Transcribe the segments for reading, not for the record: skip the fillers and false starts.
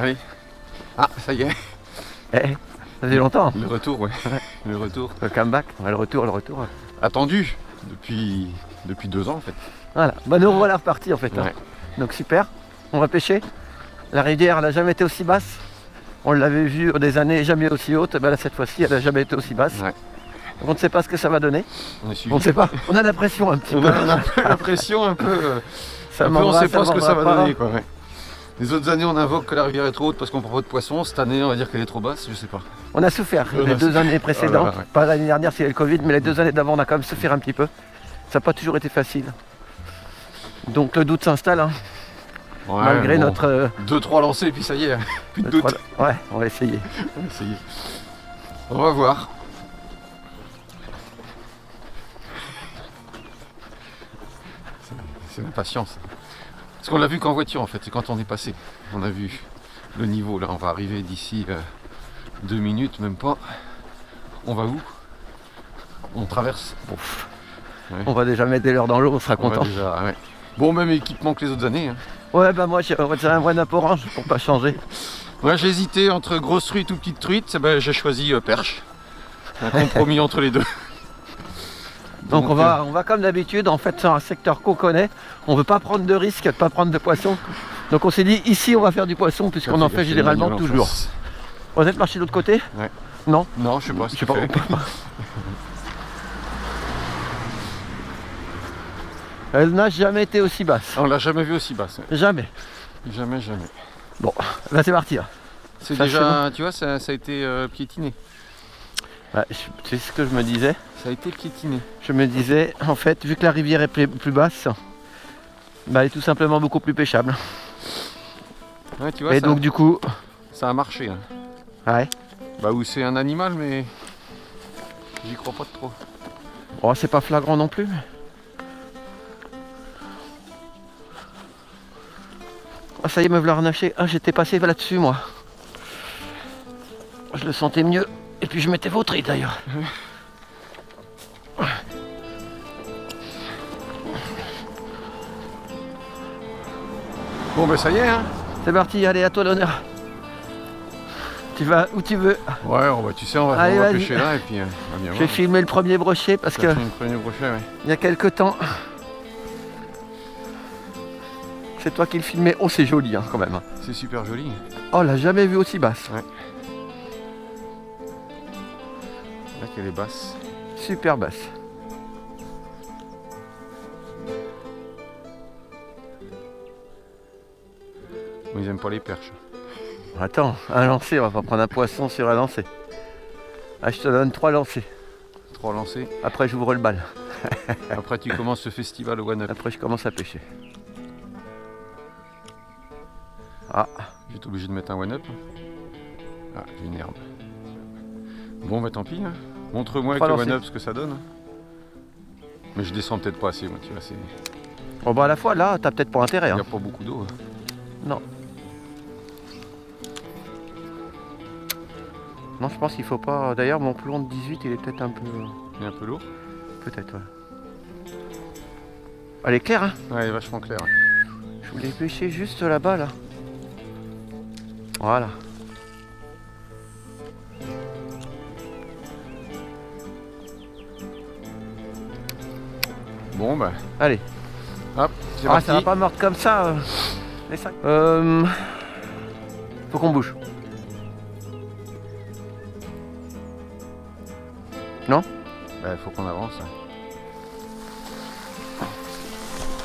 Allez. Ah, ça y est. Eh, ça fait longtemps. Le retour, ouais. Le retour. Le comeback, ouais, le retour. Attendu depuis 2 ans en fait. Voilà, bah nous voilà repartis en fait. Hein. Ouais. Donc super, on va pêcher. La rivière elle n'a jamais été aussi basse. On l'avait vu des années jamais aussi haute. Bah là cette fois-ci elle n'a jamais été aussi basse. Ouais. On ne sait pas ce que ça va donner. On est suivi. On ne sait pas. On a l'impression un petit On peu. a un peu l'impression un peu. Ça Un peu, on m'embrasse, sait pas ce que ça va m'embrasse donner quoi. Ouais. Les autres années on invoque que la rivière est trop haute parce qu'on prend pas de poisson. Cette année on va dire qu'elle est trop basse, je sais pas. On a souffert On les a 2 années précédentes. Oh là là, ouais. Pas l'année dernière c'est le Covid, mais les 2 années d'avant on a quand même souffert un petit peu. Ça n'a pas toujours été facile. Donc le doute s'installe. Hein. Ouais, Malgré bon, notre. 2-3 lancés et puis ça y est, plus de doute. Ouais, on va essayer. On va essayer. On va voir. C'est l'impatience. Parce qu'on l'a vu qu'en voiture en fait, c'est quand on est passé. On a vu le niveau, là on va arriver d'ici 2 minutes, même pas. On va où? On traverse. Ouf. Ouais. On va déjà mettre des leurres dans l'eau, on sera On va content. déjà, ouais. Bon, même équipement que les autres années. Hein. Ouais, bah moi j'ai un vrai nappe orange pour pas changer. Moi j'ai hésité entre grosse truite ou petite truite, ben, j'ai choisi perche. Un compromis entre les deux. Donc on va comme d'habitude, en fait c'est un secteur qu'on connaît, on veut pas prendre de risque, pas prendre de poisson. Donc on s'est dit ici on va faire du poisson puisqu'on en fait généralement toujours. Vous êtes marché de l'autre côté? Ouais. Non? Non, je sais pas. Je sais pas. Elle n'a jamais été aussi basse. On l'a jamais vu aussi basse. Ouais. Jamais. Jamais. Bon, là c'est parti. Là. C'est Ça, déjà, tu vois, ça a été piétiné. Ouais, c'est ce que je me disais. Ça a été piétiné. Je me disais, en fait, vu que la rivière est plus basse, bah, elle est tout simplement beaucoup plus pêchable. Ouais, tu vois, et donc du coup... Ça a marché. Hein. Ouais. Bah où c'est un animal, mais j'y crois pas trop. Oh, c'est pas flagrant non plus. Ah, ça y est, me voilà harnaché. Ah, j'étais passé là-dessus, moi. Je le sentais mieux. Et puis je m'étais vautré d'ailleurs. Bon, ben ça y est, hein. C'est parti, allez, à toi l'honneur. Tu vas où tu veux. Ouais, bah, tu sais, on va pêcher là et puis on va bien voir. Je vais filmer le premier brochet parce que... Le premier brochet, ouais. Il y a quelques temps... C'est toi qui le filmais. Oh, c'est joli hein, quand même. C'est super joli. Oh, on l'a jamais vu aussi basse. Ouais. Là qu'elle est basse. Super basse. Bon, ils aiment pas les perches. Attends, un lancer, on va pas prendre un poisson sur un lancer. Ah, je te donne 3 lancers. 3 lancers. Après, j'ouvre le bal. Après, tu commences ce festival au One Up. Après, je commence à pêcher. Ah. Je vais être obligé de mettre un One Up. Ah, j'ai une herbe. Bon, bah tant pis. Hein. Montre-moi avec le One Up ce que ça donne. Mais je descends peut-être pas assez, moi, tu vois. Bon, bah à la fois, là, t'as peut-être pas intérêt. Il n'y hein. a pas beaucoup d'eau. Hein. Non. Non, je pense qu'il faut pas... D'ailleurs, mon plomb de 18, il est peut-être un peu... Il est un peu lourd. Peut-être, ouais. Elle est claire, hein? Ouais, elle est vachement claire. Je voulais pêcher juste là-bas, là. Voilà. Bon, bah... Allez. Hop, c'est ah, parti. ça va pas mordre comme ça. Les 5. Faut qu'on bouge. Non? Bah, faut qu'on avance.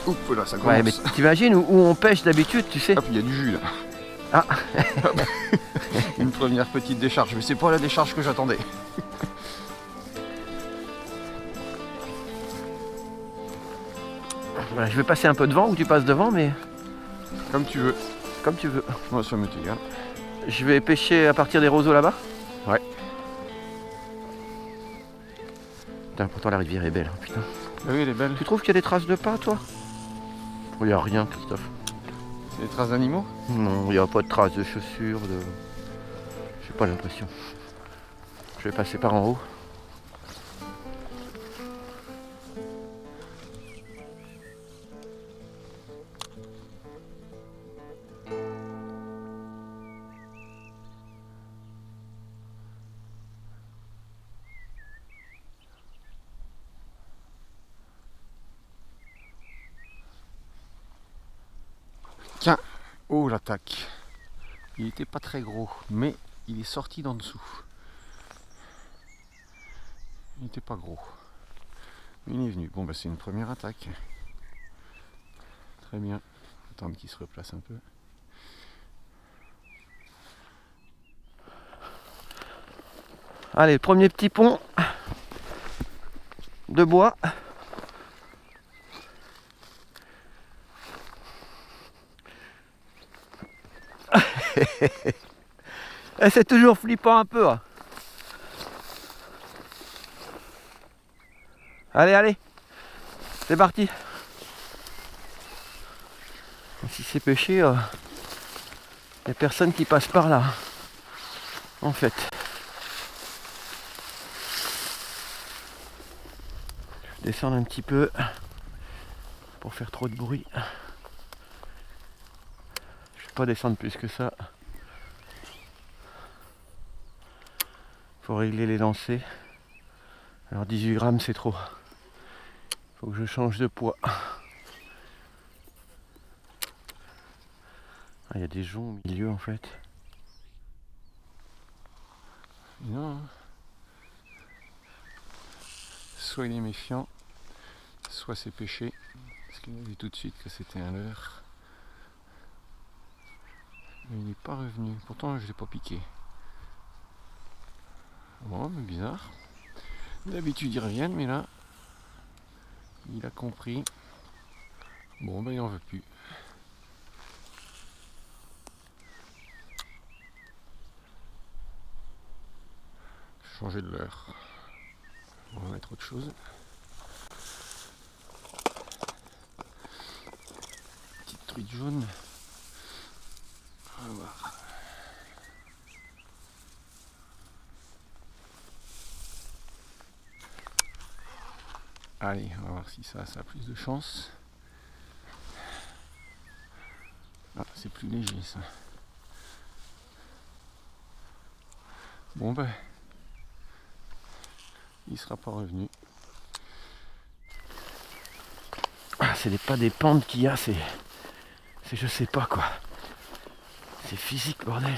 Oups, là, ça commence. Ouais, mais t'imagines où on pêche d'habitude, tu sais? Hop, il y a du jus, là. Ah. Une première petite décharge, mais c'est pas la décharge que j'attendais. Voilà, je vais passer un peu devant ou tu passes devant, mais... Comme tu veux. Comme tu veux. Moi, ça m'est égal. Je vais pêcher à partir des roseaux là-bas? Ouais. Putain, pourtant la rivière est belle, hein, putain. Ah oui, elle est belle. Tu trouves qu'il y a des traces de pas, toi? Il n'y a rien, Christophe. C'est des traces d'animaux? Non, il n'y a pas de traces de chaussures, de... J'ai pas l'impression. Je vais passer par en haut. Oh l'attaque. Il n'était pas très gros, mais il est sorti d'en dessous. Il n'était pas gros. Il est venu. Bon bah c'est une première attaque. Très bien. Attendre qu'il se replace un peu. Allez, premier petit pont de bois. Et c'est toujours flippant un peu. Hein. Allez, allez, c'est parti. Si c'est pêché, il n'y a personne qui passe par là. En fait. Je vais descendre un petit peu pour faire trop de bruit. Je ne vais pas descendre plus que ça. Faut régler les lancers. Alors 18 grammes c'est trop. Faut que je change de poids. Il y a des joncs au milieu en fait. Non. Soit il est méfiant, soit c'est pêché. Parce qu'il a vu tout de suite que c'était un leurre. Mais il n'est pas revenu. Pourtant je ne l'ai pas piqué. Bon, mais bizarre. D'habitude ils reviennent, mais là, il a compris. Bon, ben il n'en veut plus. Changer de leurre. On va mettre autre chose. Petite truite jaune. On va voir. Allez, on va voir si ça a plus de chance. Ah, c'est plus léger ça. Bon ben, il sera pas revenu. Ah, c'est pas des pentes qu'il y a, c'est je sais pas quoi. C'est physique, bordel.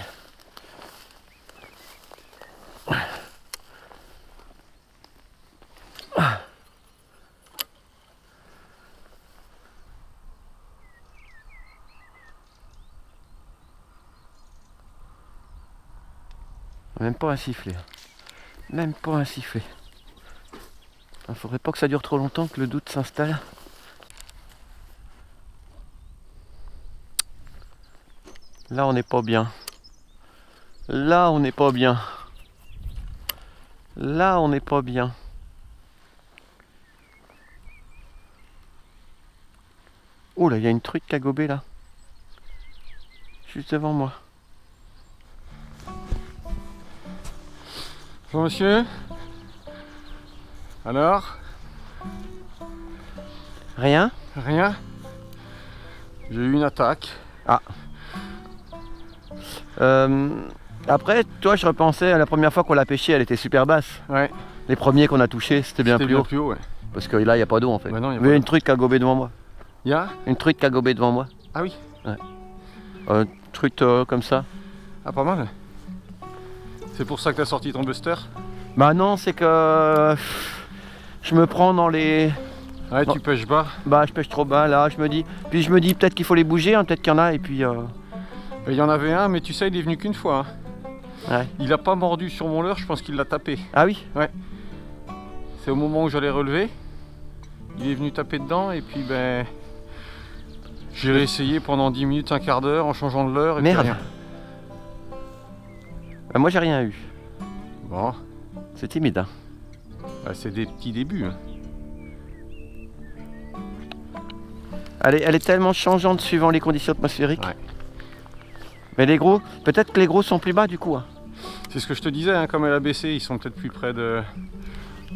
Même pas un sifflet. Même pas un sifflet. Il faudrait pas que ça dure trop longtemps, que le doute s'installe. Là on n'est pas bien. Là on n'est pas bien. Là on n'est pas bien. Oh là, il y a une truite qui a gobé là. Juste devant moi. Bonjour monsieur. Alors? Rien? Rien? J'ai eu une attaque. Ah. Après, toi, je repensais à la première fois qu'on l'a pêché, elle était super basse. Ouais. Les premiers qu'on a touchés, c'était bien plus haut. Ouais. Parce que là, il n'y a pas d'eau en fait. Bah non, il y a une truite qui a gobé devant moi. Il y a? Une truite qui a gobé devant moi. Ah oui? Ouais. Truite comme ça. Ah, pas mal. C'est pour ça que tu as sorti ton buster? Bah non, c'est que je me prends dans les... Ouais, tu pêches bas. Bah je pêche trop bas là, je me dis. Puis je me dis peut-être qu'il faut les bouger, hein, peut-être qu'il y en a et puis... Il y en avait un, mais tu sais, il est venu qu'une fois. Hein. Ouais. Il a pas mordu sur mon leurre, je pense qu'il l'a tapé. Ah oui? Ouais. C'est au moment où j'allais relever. Il est venu taper dedans et puis ben... J'ai réessayé pendant 10 minutes, un quart d'heure en changeant de leurre et merde. puis rien. Bah, moi j'ai rien eu. Bon. C'est timide. Hein. Bah, c'est des petits débuts. Hein. Elle est tellement changeante suivant les conditions atmosphériques. Ouais. Mais les gros, peut-être que les gros sont plus bas du coup. Hein. C'est ce que je te disais, hein, comme elle a baissé, ils sont peut-être plus près de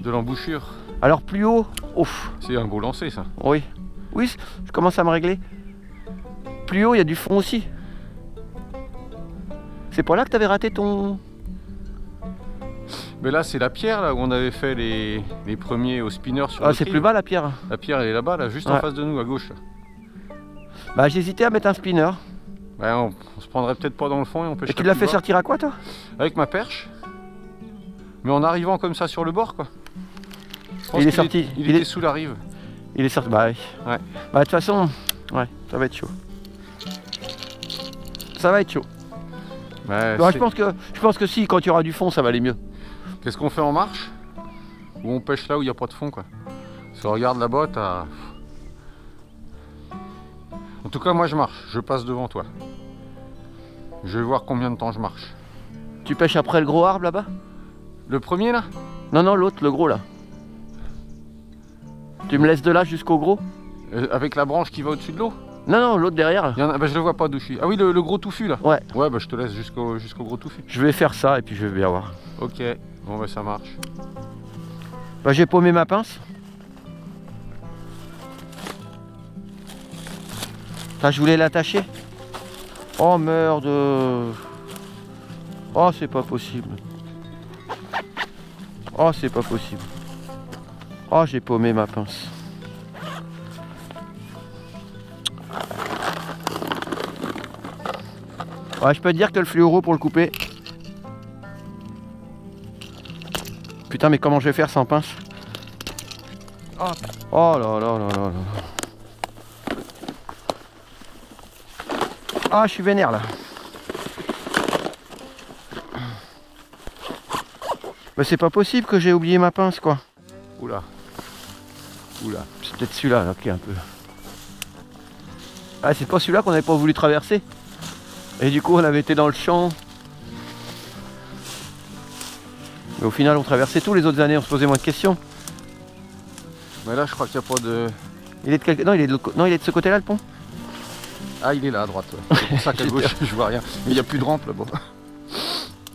l'embouchure. Alors plus haut, ouf. C'est un beau lancer ça. Oui. Oui, je commence à me régler. Plus haut, il y a du fond aussi. C'est pas là que tu avais raté ton... Mais là c'est la pierre là où on avait fait les premiers au spinner sur Ah c'est plus bas la pierre. La pierre elle est là-bas, là, juste ouais. en face de nous, à gauche. Là. Bah j'hésitais à mettre un spinner. Ouais, on se prendrait peut-être pas dans le fond et on pêcherait. Et tu l'as plus fait bas. sortir à quoi toi? Avec ma perche. Mais en arrivant comme ça sur le bord quoi. Je pense Il est qu'il sorti. Il était sous la rive. Il est sorti. Bah oui. Ouais. Bah de toute façon, ouais, ça va être chaud. Ça va être chaud. Ouais, Bah, je pense que si, quand il y aura du fond, ça va aller mieux. Qu'est-ce qu'on fait en marche? Ou on pêche là où il n'y a pas de fond quoi. Parce que regarde là-bas, t'as... En tout cas moi je marche, je passe devant toi. Je vais voir combien de temps je marche. Tu pêches après le gros arbre là-bas? Le premier là? Non, non, l'autre, le gros là. Tu me laisses de là jusqu'au gros? Avec la branche qui va au-dessus de l'eau? Non, non, l'autre derrière là. Il y en a... bah, je le vois pas d'où je suis. Ah oui, le gros touffu là? Ouais. Ouais, bah je te laisse jusqu'au gros touffu. Je vais faire ça et puis je vais bien voir. Ok, bon bah ça marche. Bah j'ai paumé ma pince. Putain, je voulais l'attacher. Oh merde. Oh c'est pas possible. Oh c'est pas possible. Oh j'ai paumé ma pince. Ouais, je peux te dire que le fluoro pour le couper. Putain mais comment je vais faire sans pince? Oh là là là là là. Ah je suis vénère là. Mais c'est pas possible que j'ai oublié ma pince quoi. Oula. Oula. C'est peut-être celui-là là, qui est un peu... Ah c'est pas celui-là qu'on n'avait pas voulu traverser. Et du coup on avait été dans le champ. Mais au final on traversait tous les autres années, on se posait moins de questions. Mais là je crois qu'il n'y a pas de... Il est de quel... Non, il est de non, il est de ce côté-là le pont. Ah il est là à droite. Ouais. C'est pour ça qu'à gauche je vois rien. Mais il n'y a plus de rampe là-bas.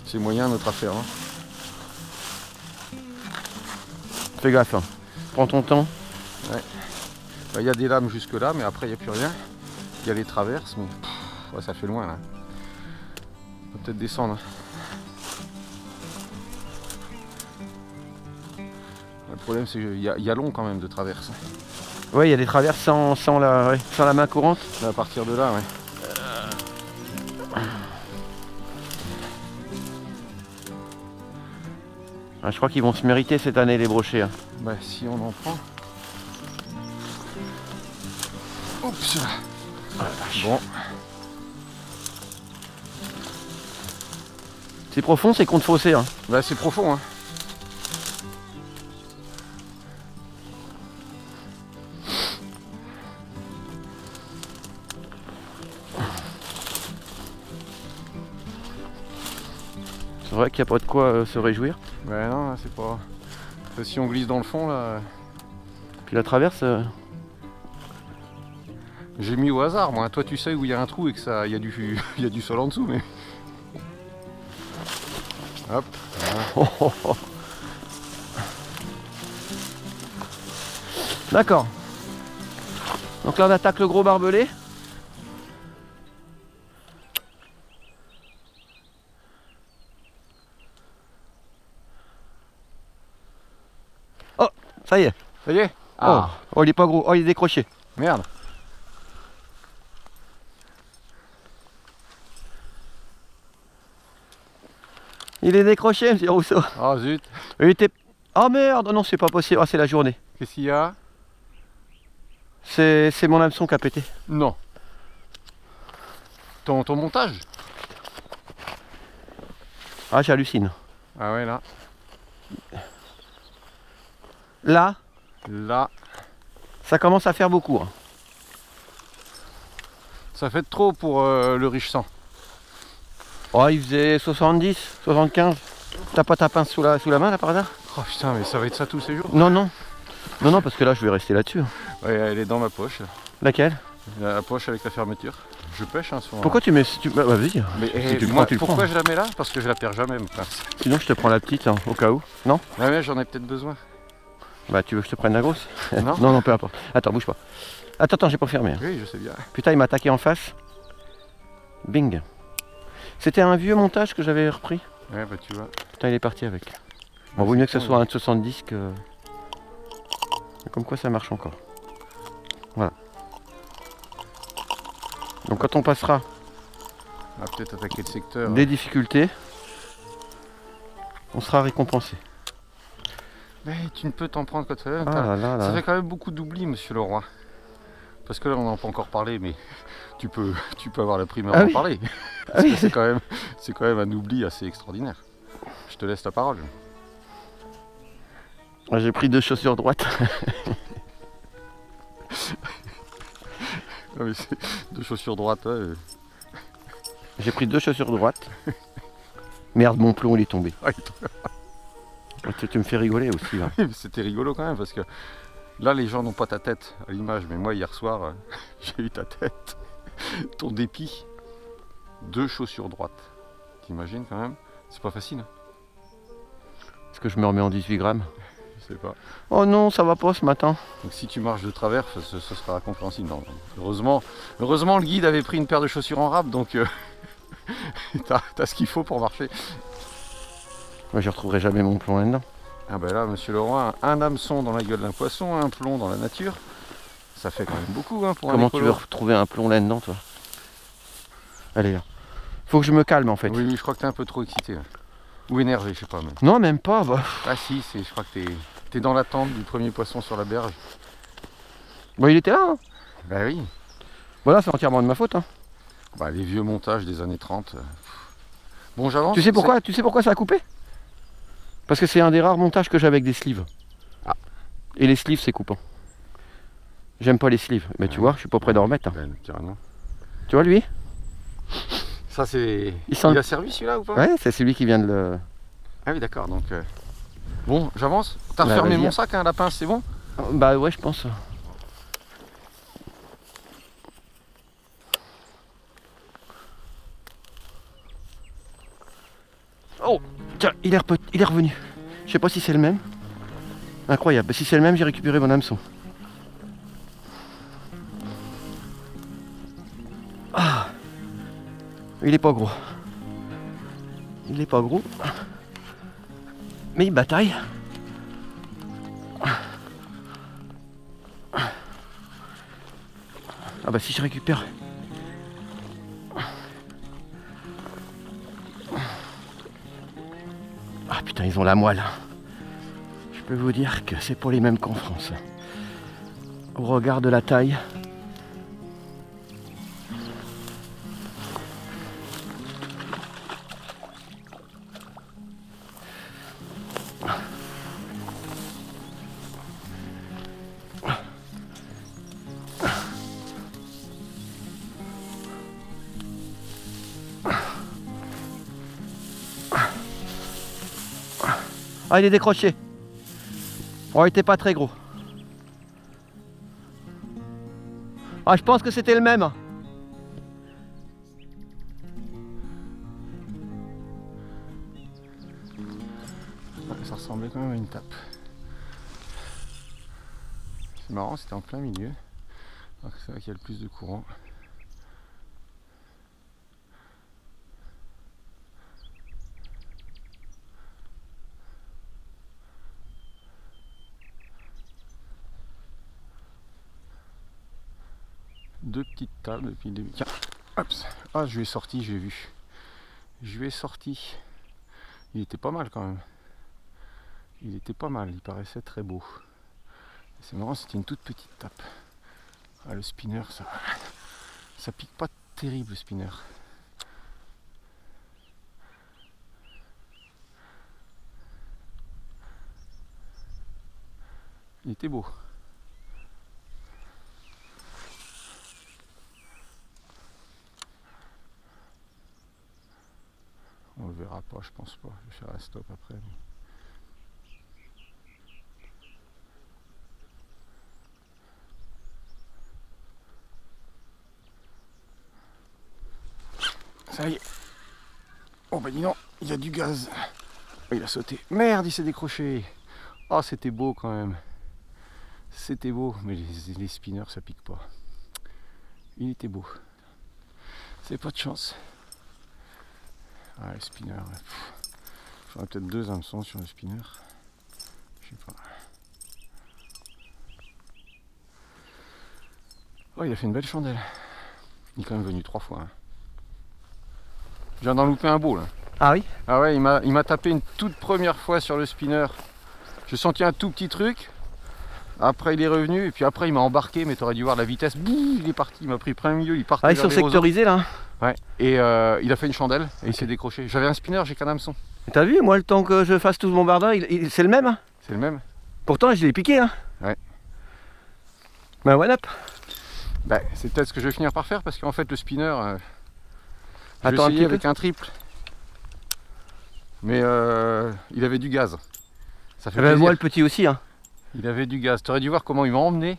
C'est moyen notre affaire. Hein. Fais gaffe, hein. Prends ton temps. Ouais. Bah, y a des lames jusque là mais après il n'y a plus rien. Il y a les traverses mais ouais, ça fait loin là. On va peut-être descendre. Le problème c'est qu'il y a long quand même de traverse. Ouais, il y a des traverses sans la main courante. Là, à partir de là, ouais. Ah, je crois qu'ils vont se mériter cette année les brochets. Hein. Bah si on en prend. Oups. Bon. C'est profond, c'est contre fossé. Hein. Bah c'est profond hein. C'est vrai qu'il n'y a pas de quoi se réjouir. Ouais non, c'est pas... Si on glisse dans le fond là... Puis la traverse... J'ai mis au hasard moi, toi tu sais où il y a un trou et que ça, il y a du sol en dessous mais... Hop. Voilà. D'accord. Donc là on attaque le gros barbelé. Oh, ça y est. Ça y est. Ah. Oh, il est pas gros. Oh, il est décroché. Merde. Il est décroché, monsieur Rousseau. Oh zut. Il était... Oh merde, non, c'est pas possible. Ah, c'est la journée. Qu'est-ce qu'il y a? C'est mon hameçon qui a pété. Non. Ton montage? Ah, j'hallucine. Ah ouais là. Là, Là. ça commence à faire beaucoup. Hein. Ça fait trop pour le riche sang. Oh, il faisait 70, 75. T'as pas ta pince sous la main là par hasard? Oh putain mais ça va être ça tous ces jours. Non, non. Non, non, parce que là je vais rester là-dessus. Ouais elle est dans ma poche. Laquelle? La poche avec la fermeture. Je pêche hein souvent. Pourquoi tu mets... Bah, vas-y. Mais Si tu le moi, prends, tu le pourquoi prends. je la mets là? Parce que je la perds jamais ma pince. Sinon je te prends la petite hein, au cas où. Non? Ouais mais j'en ai peut-être besoin. Bah tu veux que je te prenne la grosse? Non. Non, non, peu importe. Attends, bouge pas. Attends, j'ai pas fermé. Hein. Oui je sais bien. Putain, il m'a attaqué en face. Bing. C'était un vieux montage que j'avais repris. Ouais bah tu vois. Putain, il est parti avec. Bon, vaut mieux que ce soit un de 70 que... Comme quoi ça marche encore. Voilà. Donc quand on passera On va peut-être attaquer le secteur. Des difficultés. On sera récompensé. Mais tu ne peux t'en prendre que tu as. Ça fait quand même beaucoup d'oubli, monsieur le roi. Parce que là, on n'en a pas encore parlé, mais tu peux avoir la primeur d'en parler. Parce que c'est quand même un oubli assez extraordinaire. Je te laisse la parole. J'ai pris 2 chaussures droites. Non, mais 2 chaussures droites. Ouais. J'ai pris 2 chaussures droites. Merde, mon plomb il est tombé. Ah, tu me fais rigoler aussi là. C'était rigolo quand même parce que là les gens n'ont pas ta tête à l'image, mais moi hier soir j'ai eu ta tête, ton dépit. 2 chaussures droites. T'imagines quand même? C'est pas facile. Est-ce que je me remets en 18 grammes? Je sais pas. Oh non, ça va pas ce matin. Donc si tu marches de travers, ce sera compréhensible. Non, heureusement le guide avait pris une paire de chaussures en râpe, donc t'as ce qu'il faut pour marcher. Moi je retrouverai jamais mon plomb là-dedans. Ah ben là, monsieur le roi, un hameçon dans la gueule d'un poisson, un plomb dans la nature, ça fait quand même beaucoup hein, pour un écolo. Comment tu veux retrouver un plomb là-dedans toi? Allez là. Faut que je me calme en fait. Oui, je crois que t'es un peu trop excité. Là. Ou énervé, je sais pas même. Non, même pas. Bah. Ah si, je crois que t'es dans l'attente du premier poisson sur la berge. Bah il était là. Hein. Bah oui. Voilà, c'est entièrement de ma faute. Hein. Bah les vieux montages des années 30. Bon, j'avance. Tu sais pourquoi ça a coupé? Parce que c'est un des rares montages que j'ai avec des sleeves. Ah. Et les sleeves c'est coupant. J'aime pas les sleeves. Mais tu vois, je suis pas prêt d'en remettre. Hein. Ben, carrément. Tu vois lui? Ça c'est... Il a servi celui-là ou pas? Ouais, c'est celui qui vient de le... Ah oui d'accord, donc... Bon, j'avance. T'as bah, refermé mon sac, hein, la pince, c'est bon? Bah ouais, je pense. Oh, tiens, il est revenu. Je sais pas si c'est le même. Incroyable. Si c'est le même, j'ai récupéré mon hameçon. Ah, il est pas gros. Il est pas gros. Mais il bataille. Ah bah si je récupère. Ah putain, ils ont la moelle. Je peux vous dire que c'est pas les mêmes qu'en France. Au regard de la taille. Ah, il est décroché. Oh, il était pas très gros. Ah, je pense que c'était le même. Ouais, ça ressemblait quand même à une tape. C'est marrant, c'était en plein milieu. C'est là qu'il y a le plus de courant. Deux petites tables depuis le début. Tiens, hop. Ah, je lui ai sorti, j'ai vu. Je lui ai sorti. Il était pas mal quand même. Il était pas mal, il paraissait très beau. C'est marrant, c'était une toute petite tape. Ah, le spinner, ça pique pas terrible le spinner. Il était beau. On le verra pas, je pense pas. Je vais faire un stop après. Ça y est. Oh bah dis non, il y a du gaz. Oh, il a sauté. Merde, il s'est décroché. Oh, c'était beau quand même. C'était beau, mais les spinners ça pique pas. Il était beau. C'est pas de chance. Ah, le spinner. J'aurais peut-être 2 hameçons sur le spinner. Je sais pas. Oh, il a fait une belle chandelle. Il est quand même venu 3 fois. Hein. Je viens d'en louper un beau là. Ah oui? Ah ouais, il m'a tapé une toute première fois sur le spinner. J'ai senti un tout petit truc. Après il est revenu et puis après il m'a embarqué, mais t'aurais dû voir la vitesse. Bouh, il est parti, il m'a pris plein milieu, il partait. Ah, ils sont sectorisés là. Ouais, et il a fait une chandelle et il s'est décroché. J'avais un spinner, j'ai qu'un hameçon. T'as vu, moi le temps que je fasse tout mon bardin, c'est le même hein. C'est le même. Pourtant je l'ai piqué hein. Ouais. Bah one up. Bah, c'est peut-être ce que je vais finir par faire parce qu'en fait le spinner, je vais Attends essayer avec un triple. Mais il avait du gaz. Ça fait plaisir. Moi le petit aussi hein. Il avait du gaz. Tu aurais dû voir comment il m'a emmené.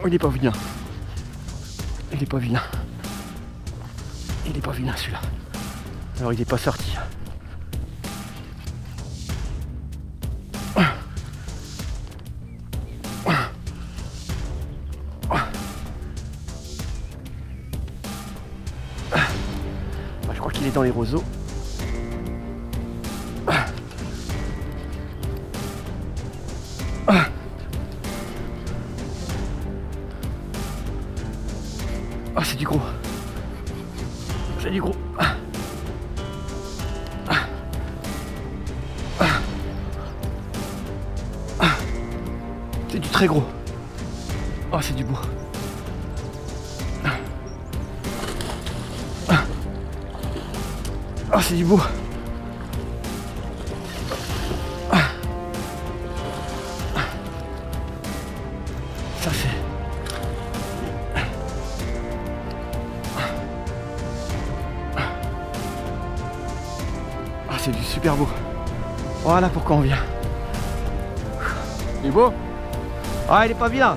Oh, il est pas vilain. Il est pas vilain. Il est pas vilain celui-là. Alors il est pas sorti. Je crois qu'il est dans les roseaux. Ah, c'est du gros. C'est du gros. C'est du très gros. Oh, c'est du beau. Oh, c'est du beau. Ça c'est... Ah, c'est du super beau. Voilà pourquoi on vient. Il est beau? Ah, il est pas bien.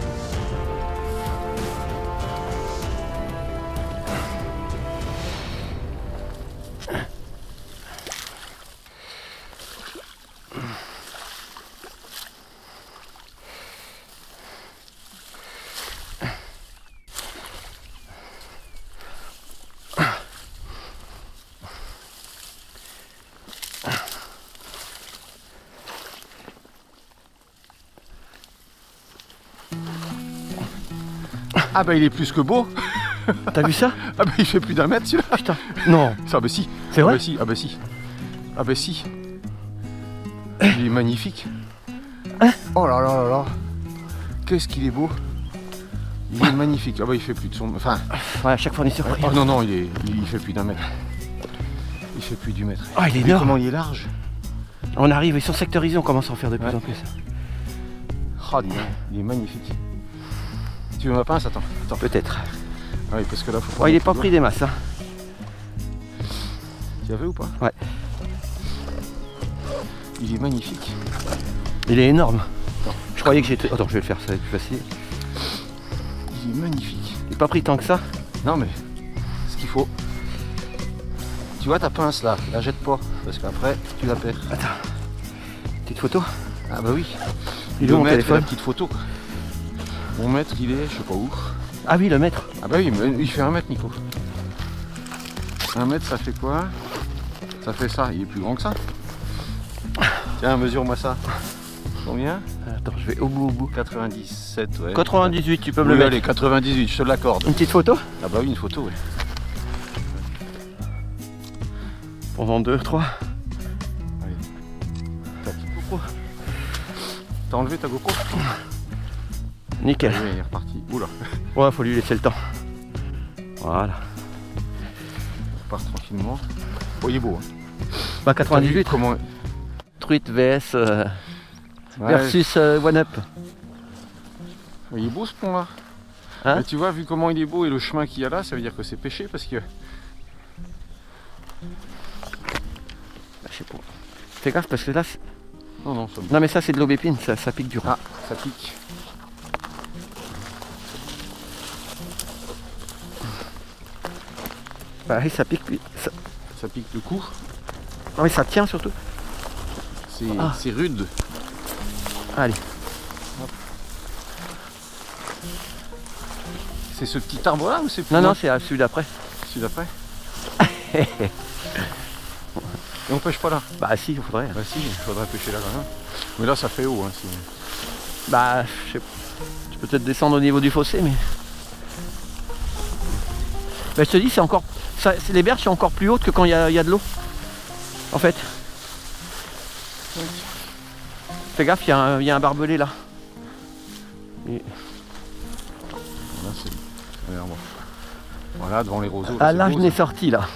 Ah bah il est plus que beau. T'as vu ça? Ah bah il fait plus d'un mètre celui-là. Putain. Non. Ça bah si. C'est vrai? Ah bah si, ah bah si. Ah bah si. Il est magnifique. Hein? Oh là là là là. Qu'est-ce qu'il est beau. Il est magnifique. Ah bah il fait plus de son... Enfin... Ouais, à chaque fois on est surpris. Oh non non, il fait plus d'un mètre. Il fait plus du mètre. Ah, il est Vu énorme. comment il est large. On arrive, ils sont sectorisés, on commence à en faire de plus en plus. Oh, il est magnifique. Tu veux ma pince? Attends. Peut-être. Ah oui, parce que là faut Oh, il est pas pris des masses hein. Tu as vu ou pas? Ouais. Il est magnifique. Il est énorme. Je croyais que j'étais... Attends, je vais le faire, ça va être plus facile. Il est magnifique. Il est pas pris tant que ça. Non mais, ce qu'il faut. Tu vois ta pince là, la jette pas, parce qu'après tu la perds. Attends. Petite photo. Ah bah oui. Il est où mon téléphone? La petite photo. Mon mètre il est, je sais pas où. Ah oui, le mètre. Ah bah oui, mais il fait 1 mètre Nico. 1 mètre ça fait quoi? Ça fait ça, il est plus grand que ça. Tiens, mesure-moi ça. Combien? Attends, je vais au bout. 97, ouais. 98, tu peux me Oui, le mettre. allez, 98, je te l'accorde. Une petite photo? Ah bah oui, une photo, ouais. Pour vendre 2, 3. Allez. Tac. T'as enlevé ta GoPro? Nickel. Oui, il est reparti. Oula. Ouais, faut lui laisser le temps. Voilà. On repart tranquillement. Oh, il est beau. Hein. Bah T'as vu 98. comment... Truite VS Ouais. versus One Up. Il est beau ce pont là. Hein? Mais tu vois, vu comment il est beau et le chemin qu'il y a là, ça veut dire que c'est pêché parce que... Je sais pas. Fais gaffe parce que là... Non, non, ça... Non mais ça c'est de l'aubépine, ça pique dur. Ah, ça pique. Bah oui, ça pique. Puis ça... Ça pique le cou. Non mais ça tient surtout. C'est rude. Allez. C'est ce petit arbre là ou c'est plus Non, loin? non, c'est à celui d'après. Celui d'après. Et on pêche pas là? Bah si, il faudrait. Bah si, il faudrait pêcher là quand même. Mais là ça fait haut. Hein, bah, je sais pas. Tu peux peut-être descendre au niveau du fossé, mais... Bah, je te dis, c'est encore... les berges sont encore plus hautes que quand il y a de l'eau. En fait. Oui. Fais gaffe, il y a un barbelé là. Et... Là, regarde, bon. Voilà, devant les roseaux. Ah là, beau, je n'ai sorti là.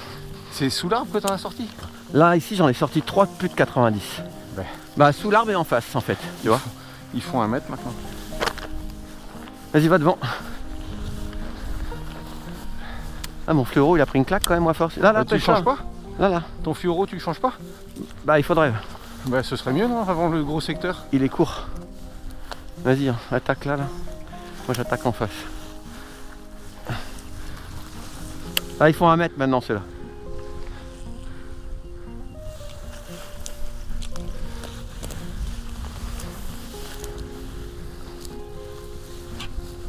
C'est sous l'arbre que t'en as sorti? Là, ici, j'en ai sorti 3 de plus de 90. Ouais. Bah, sous l'arbre et en face, en fait. Tu vois? Ils font 1 mètre maintenant. Vas-y, va devant. Ah, mon fluoro, il a pris une claque quand même, moi, force. Là, Bah, tu le pêche changes là. pas? Là. Ton fluoro, tu le changes pas? Bah, il faudrait. Bah, ce serait mieux, non? Avant le gros secteur. Il est court. Vas-y, hein, attaque là. Moi, j'attaque en face. Ah, ils font 1 mètre maintenant, ceux-là.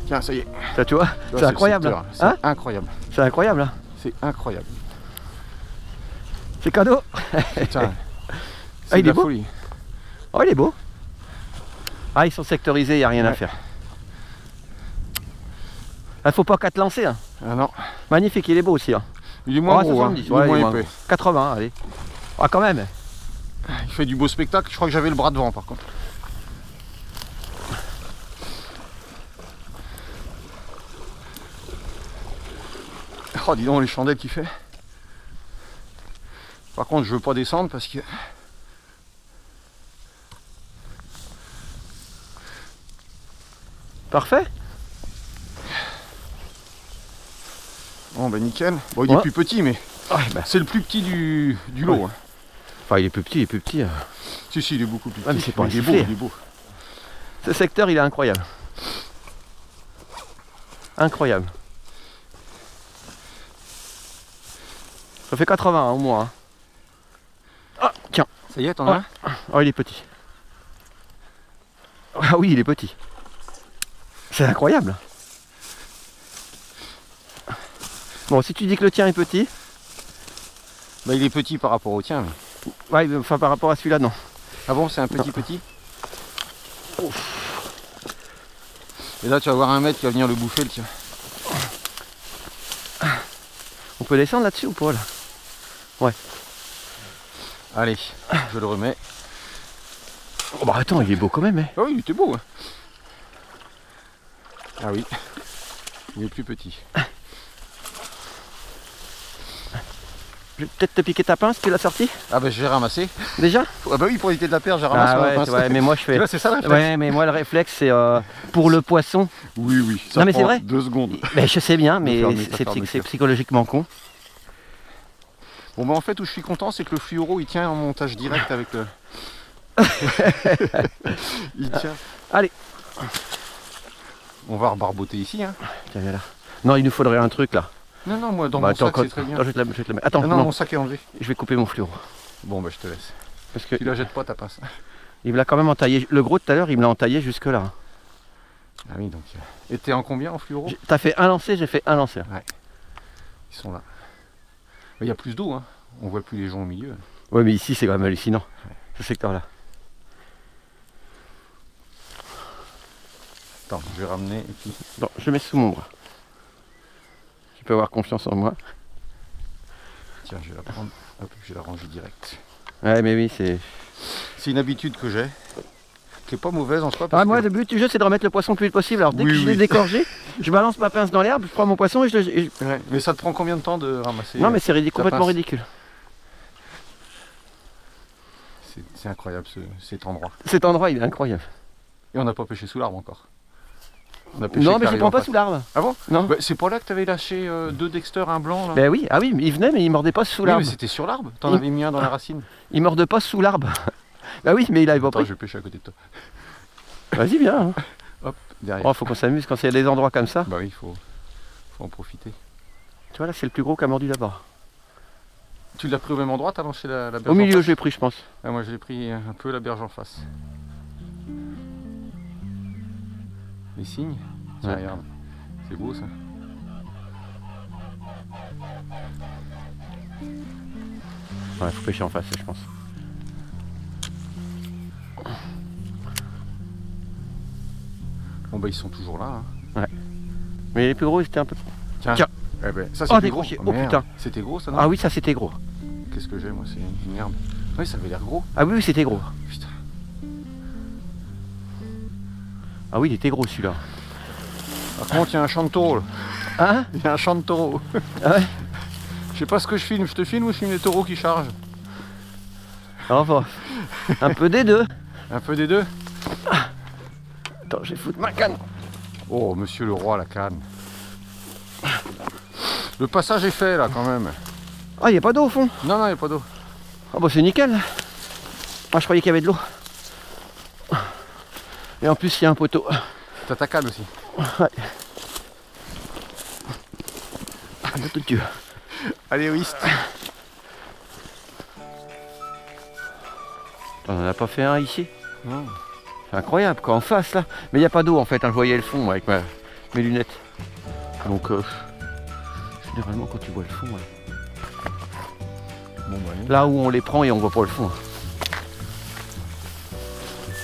Tiens, ça y est. Ça, tu vois, Là, c'est incroyable. secteur. Hein, C'est incroyable. c'est incroyable. Hein, C'est incroyable. c'est cadeau. Putain. Ah, il de est la beau. folie. Oh, il est beau. Ah, ils sont sectorisés, il n'y a rien à Ouais. faire. Ah, faut pas qu'à te lancer. Hein. Ah non. Magnifique, il est beau aussi. Hein. Il est moins Oh, gros, hein. 70, Il est ouais, moins il est épais. 80, allez. Ah, quand même. Il fait du beau spectacle. Je crois que j'avais le bras devant par contre. Oh, dis donc les chandelles qu'il fait. Par contre, je veux pas descendre parce que... Parfait. Bon, bah nickel. Bon, il est Ouais. plus petit, mais Ouais, bah. c'est le plus petit du lot. Ouais. Hein. Enfin, il est plus petit, il est plus petit. Si, si, il est beaucoup plus petit. Ouais, mais c'est pas un il est beau, sifflet. il est beau. Ce secteur, il est incroyable. Incroyable. Ça fait 80 hein, au moins. Hein. Ah, tiens. Ça y est, t'en as un? Oh, il est petit. Ah oui, il est petit. C'est incroyable. Bon, si tu dis que le tien est petit, Bah, il est petit par rapport au tien. Mais... ouais, enfin par rapport à celui-là, non. Ah bon, c'est un petit? Et là, tu vas voir un mec qui va venir le bouffer, le tien. On peut descendre là-dessus ou pas là? Ouais. Allez, je le remets. Oh bah attends, il est beau quand même. Hein. Ah oui, il était beau. Hein. Ah oui, il est plus petit. Je vais peut-être te piquer ta pince, tu l'as sorti Ah bah j'ai ramassé. déjà? Ah bah oui, pour éviter de la perdre, j'ai ramassé Ah ma ouais, pince. ouais, mais moi je fais. Tu vois, c'est ça la réflexe. Ouais, mais moi le réflexe c'est pour le poisson. Oui, oui, ça Non, mais c'est prend vrai. 2 secondes. Mais je sais bien, mais fermer ta c'est fermeture. psychologiquement con. Bon bah en fait où je suis content c'est que le fluoro il tient en montage direct avec le... il tient. Allez. On va rebarboter ici hein. Tiens, viens là. Non, il nous faudrait un truc là. Non non moi dans Bah, mon attends, sac c'est très bien. attends, je vais te la mettre. Attends, Ah non, non, mon sac est enlevé. je vais couper mon fluoro. Bon bah je te laisse. Parce que Tu la jettes pas ta pince. il me l'a quand même entaillé. Le gros tout à l'heure, il me l'a entaillé jusque là. Ah oui donc... Et t'es en combien en fluoro? T'as fait un lancer, j'ai fait un lancer. Ils sont là. Il y a plus d'eau hein. On voit plus les gens au milieu. Ouais, mais ici c'est quand même hallucinant. Ce secteur là. Attends, je vais ramener et puis... Bon, je mets sous mon bras. Tu peux avoir confiance en moi. Tiens, je vais la prendre. Hop, je vais la ranger direct. Ouais, mais oui, c'est. C'est une habitude que j'ai. Qui est pas mauvaise en soi. Parce Ah, moi, que... le but du jeu, c'est de remettre le poisson le plus vite possible. Alors, dès Oui, que je oui. l'ai décorgé, je balance ma pince dans l'herbe, je prends mon poisson et Ouais, mais ça te prend combien de temps de ramasser? Non, mais c'est complètement pince. ridicule. C'est incroyable cet endroit. Cet endroit, il est incroyable. Et on n'a pas pêché sous l'arbre encore. On a pêché Non, mais je carré prends en pas face. sous l'arbre. Ah bon? Non. Bah, c'est pas là que t'avais lâché 2 Dexter, un blanc là? Ben oui, ah oui, mais il venait, mais il mordait pas sous Oui, mais l'arbre. c'était sur l'arbre. T'en Il- avais mis un dans la racine. Il mordait pas sous l'arbre. Bah oui, mais il avait pas Attends, pris. je vais pêcher à côté de toi. Vas-y, viens. Hein. Hop, derrière. Oh, faut qu'on s'amuse quand il y a des endroits comme ça. Bah oui, faut en profiter. Tu vois, là, c'est le plus gros qui a mordu d'abord. Tu l'as pris au même endroit? T'as lancé la berge Au en milieu, face? je l'ai pris, je pense. Ah, moi, j'ai pris un peu la berge en face. Les signes? Tiens, Ouais. regarde. C'est beau ça. Ouais, faut pêcher en face, je pense. Bon bah ils sont toujours là. Hein. Ouais. Mais les plus gros, c'était un peu... Tiens. Eh ben, ça Oh, c'était des gros. crochets. Oh, Oh merde. putain. C'était gros ça non? Ah oui, ça c'était gros. Qu'est-ce que j'ai moi? C'est une merde. Oui, ça avait l'air gros. Ah oui, c'était gros. Putain. Ah oui, il était gros celui-là. Par contre, il y a un champ de taureau. Là. Hein? Il y a un champ de taureau. Ah ouais? Je sais pas ce que je filme. Je te filme ou je filme les taureaux qui chargent? Enfin, un peu des deux. Un peu des deux. Attends, je vais foutre ma canne. Oh, monsieur le roi, la canne. Le passage est fait là quand même. Ah, il n'y a pas d'eau au fond. Non, non, il n'y a pas d'eau. Ah bah c'est nickel. Ah, je croyais qu'il y avait de l'eau. Et en plus, il y a un poteau. T'as ta canne aussi. Ouais. Ah, nom de Dieu. Allez, Whist. On n'en a pas fait un ici? Non. C'est incroyable, quoi, en face là. Mais il n'y a pas d'eau en fait, hein. Je voyais le fond moi, avec mes lunettes. Donc, généralement, quand tu vois le fond, ouais. Bon, bah, allez. Là où on les prend et on voit pas le fond.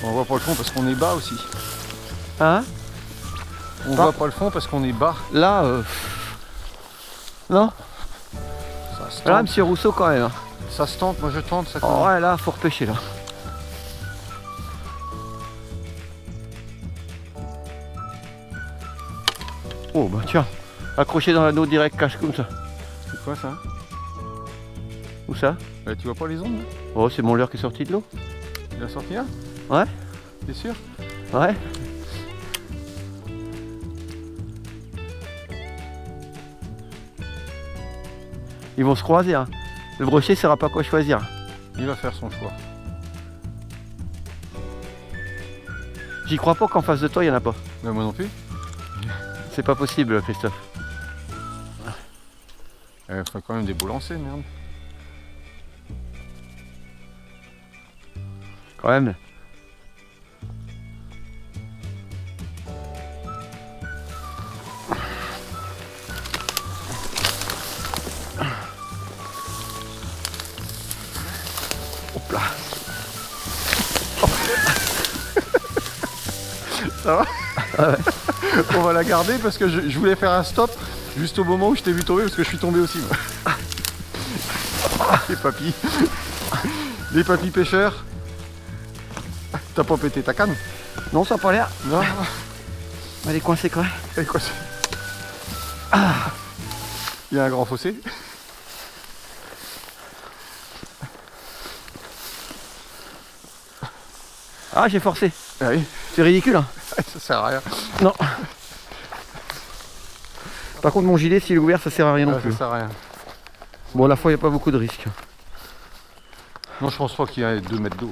On voit pas le fond parce qu'on est bas aussi. Hein? On voit pas le fond parce qu'on est bas. Là, non? Ça se Là, tente. monsieur Rousseau quand même. Hein. Ça se tente, moi je tente. Ça Oh, ouais, là, faut repêcher là. Oh bah tiens, accroché dans l'anneau direct, cache comme ça. C'est quoi ça? Où ça? Tu vois pas les ondes là? Oh, c'est mon leurre qui est sorti de l'eau. Il a sorti là? Ouais. T'es sûr? Ouais. Ils vont se croiser, hein. Le brochet ne saura pas quoi choisir. Il va faire son choix. J'y crois pas qu'en face de toi, il n'y en a pas. Mais moi non plus. C'est pas possible, Christophe. Il faut quand même des beaux lancers, merde. Quand même. Hop là. Ça va? Ah ouais. On va la garder parce que je voulais faire un stop juste au moment où je t'ai vu tomber parce que je suis tombé aussi. Moi. Les papis. Les papis pêcheurs. T'as pas pété ta canne? Non, ça n'a pas l'air. Non. Elle est coincée quand même. Et quoi, ah. Il y a un grand fossé. Ah, j'ai forcé. Ah oui. C'est ridicule, hein. Ça sert à rien. Non. Par contre, mon gilet, s'il est ouvert, ça sert à rien non plus. Ça sert à rien. Bon, la fois, il n'y a pas beaucoup de risques. Non, je pense pas qu'il y ait 2 mètres d'eau.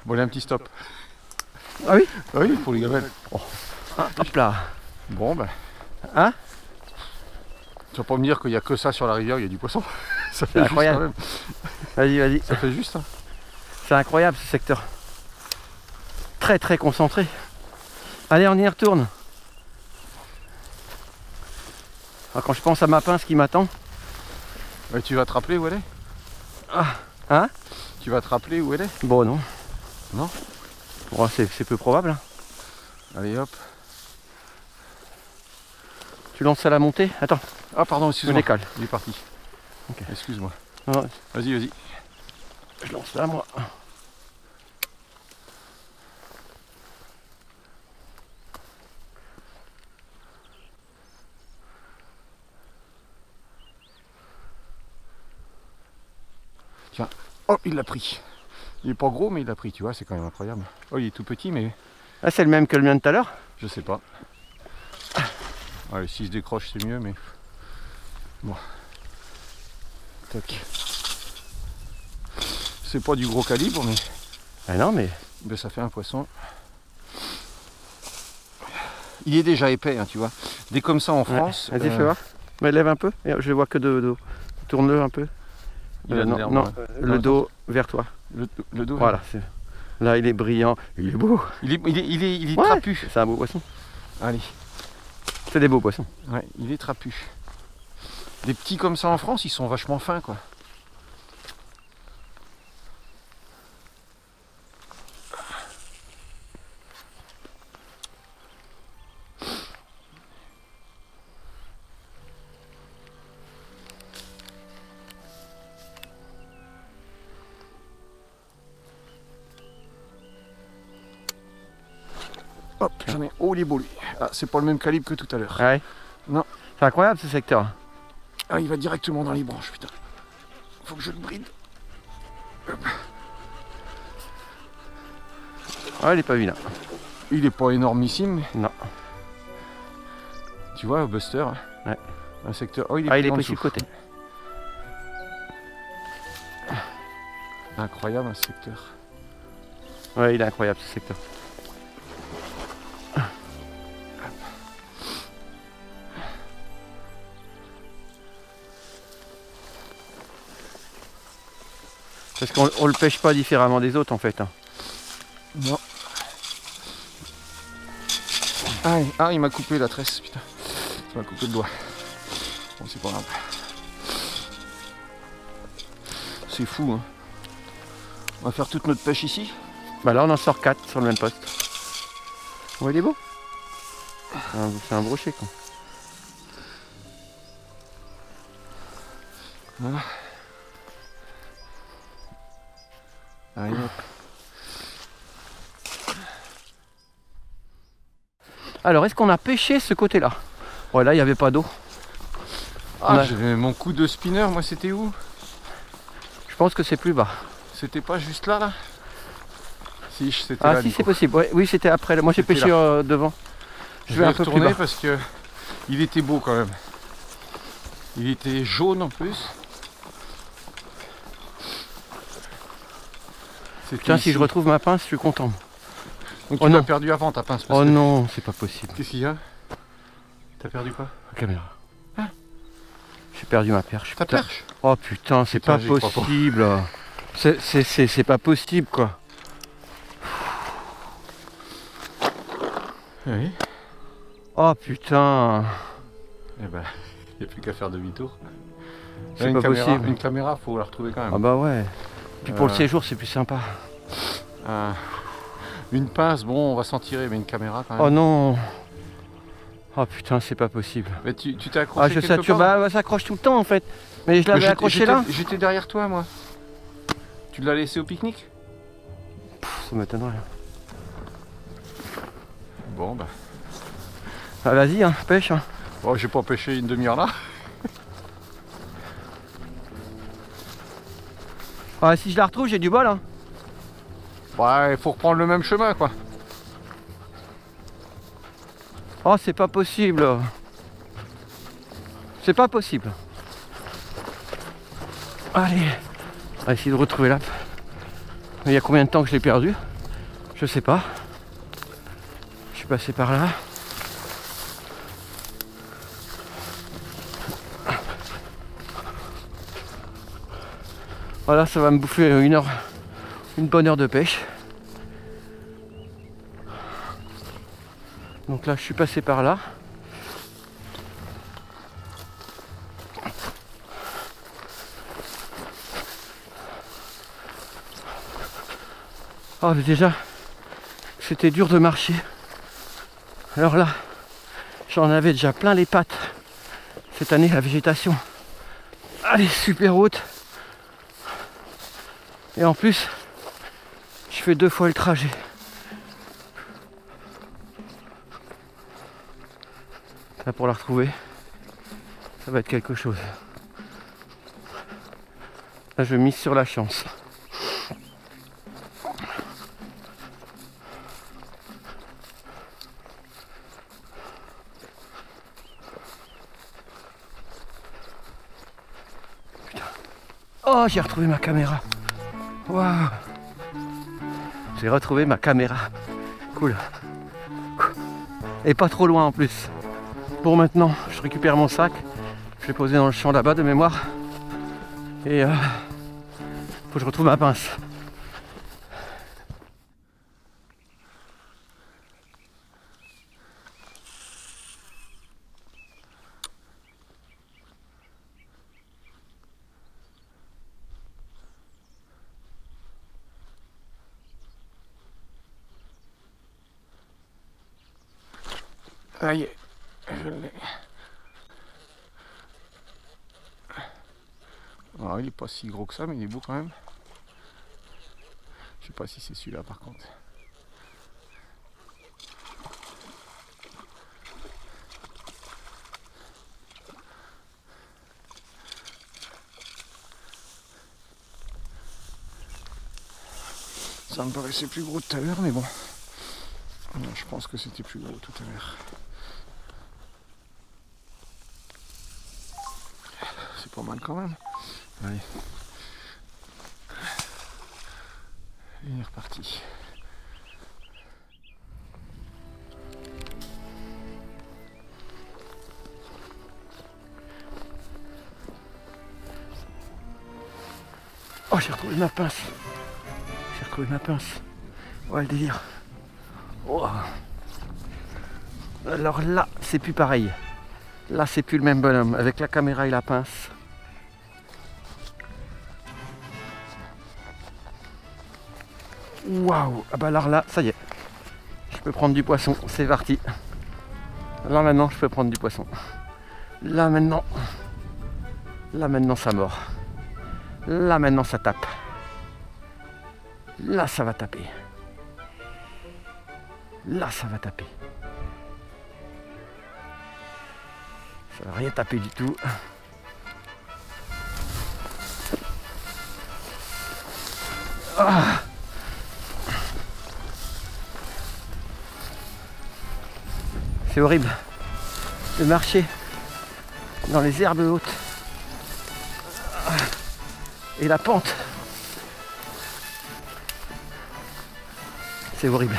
Bon, allez, un petit stop. Ah oui? Ah oui, pour les gamelles. Oh. Ah, hop là. Bon, ben. Hein? Tu vas pas me dire qu'il n'y a que ça sur la rivière, il y a du poisson. Ça fait C'est incroyable. Vas-y, vas-y. Ça fait juste, hein. C'est incroyable ce secteur. Très très concentré. Allez, on y retourne. Ah, quand je pense à ma pince qui m'attend. Ouais, tu vas te rappeler où elle est? Ah, hein? Tu vas te rappeler où elle est? Bon, non. Non? Bon, c'est peu probable. Hein. Allez, hop. Tu lances à la montée? Attends, Ah, pardon, je excuse-moi. décale. Il est parti. Ok. Excuse-moi. Ah, Vas-y, vas-y. je lance là, moi. Tiens. Oh, il l'a pris. Il est pas gros, mais il l'a pris, tu vois, c'est quand même incroyable. Oh, il est tout petit, mais Ah, c'est le même que le mien de tout à l'heure? je sais pas. Allez, s'il se décroche, c'est mieux, mais... Bon. Tac. C'est pas du gros calibre, mais... Ah non, mais... Ben, ça fait un poisson. Il est déjà épais, hein, tu vois. Dès comme ça en France... Vas-y, fais voir. Mais lève un peu. Je vois que de dos. Tourne-le un peu. Il a de non, l'air, non, ouais. le dos vers toi. Le dos. Voilà. Là, il est brillant. Il est beau. Il est Ouais, trapu. c'est un beau poisson. Allez. C'est des beaux poissons. Ouais, il est trapu. des petits comme ça en France, ils sont vachement fins quoi. Hop, j'en ai. Oh les beaux lui. Ah, c'est pas le même calibre que tout à l'heure. Ouais. Non. C'est incroyable ce secteur. Ah, il va directement dans les branches, putain. Faut que je le bride. Hop. Ouais, il est pas vilain. Il est pas énormissime, mais. Non. Tu vois, Buster. Ouais. Un secteur. Oh, il est Ah, il est en pris sur dessous. le côté. Incroyable un secteur. Ouais, il est incroyable ce secteur. Parce qu'on le pêche pas différemment des autres en fait. Non. Ah, il m'a coupé la tresse, putain. Ça m'a coupé le doigt. Bon, c'est pas grave. C'est fou, hein. On va faire toute notre pêche ici. Bah là on en sort 4 sur le même poste. Ouais, il est beau. C'est un brochet quoi. Voilà. Allez, hop. Alors est-ce qu'on a pêché ce côté-là? Ouais, là il n'y avait pas d'eau. Ah, j'avais mon coup de spinner, moi c'était où? Je pense que c'est plus bas. C'était pas juste là, là? Si, c'était Ah là. si, c'est possible. Ouais, oui, c'était après. Moi j'ai pêché devant. Je vais un peu plus retourner bas. parce que il était beau quand même. Il était jaune en plus. Tiens, si je retrouve ma pince, je suis content. Donc Oh tu l'as non. perdu avant ta pince. Oh non, c'est pas possible. Qu'est-ce qu'il y a? T'as perdu quoi? La caméra. Hein? J'ai perdu ma perche. Ta putain. perche? Oh putain, c'est pas Putain, j'y crois pas. possible. C'est pas possible quoi. Oui. Oh putain. Eh ben, il n'y a plus qu'à faire demi-tour. C'est pas possible. Une caméra, faut la retrouver quand même. Ah bah ouais. Puis pour le séjour, c'est plus sympa. Une pince, bon, on va s'en tirer, mais une caméra quand même. Oh non. Oh putain, c'est pas possible. Mais tu t'es accroché Ah, je quelque sature. part? Bah, ça accroche tout le temps en fait. Mais je l'avais accroché là. J'étais derrière toi, moi. Tu l'as laissé au pique-nique? Ça m'étonnerait. Bon, bah. Ah, vas-y, hein, pêche. Hein. Bon, j'ai pas pêché une demi-heure là. Ah, si je la retrouve, j'ai du bol. Hein. Ouais, il faut reprendre le même chemin, quoi. Oh, c'est pas possible. C'est pas possible. Allez, on va essayer de retrouver l'app. Il y a combien de temps que je l'ai perdu? Je sais pas. Je suis passé par là. Voilà, ça va me bouffer une bonne heure de pêche. Donc là, je suis passé par là. Oh, mais déjà, c'était dur de marcher. Alors là, j'en avais déjà plein les pattes. Cette année, la végétation, elle est super haute. Et en plus, je fais 2 fois le trajet. Là, pour la retrouver, ça va être quelque chose. Là, je mise sur la chance. Putain. Oh, j'ai retrouvé ma caméra. Waouh. J'ai retrouvé ma caméra. Cool. Et pas trop loin en plus. Bon, maintenant, je récupère mon sac. Je l'ai posé dans le champ là-bas de mémoire. Et faut que je retrouve ma pince. Ça y est, je l'ai. Alors il est pas si gros que ça, mais il est beau quand même. Je sais pas si c'est celui-là par contre. Ça me paraissait plus gros tout à l'heure, mais bon. Je pense que c'était plus gros tout à l'heure. C'est pas mal quand même. Allez. Il est reparti. Oh, j'ai retrouvé ma pince. J'ai retrouvé ma pince. Ouais, le délire. Oh. Alors là, c'est plus pareil. Là, c'est plus le même bonhomme. Avec la caméra et la pince. Waouh. Ah bah alors là, ça y est. Je peux prendre du poisson. C'est parti. Là maintenant, je peux prendre du poisson. Là maintenant, ça mord. Là maintenant, ça tape. Là, ça va taper. Là, ça va taper. Ça va rien taper du tout. Ah. C'est horrible de marcher dans les herbes hautes et la pente. C'est horrible.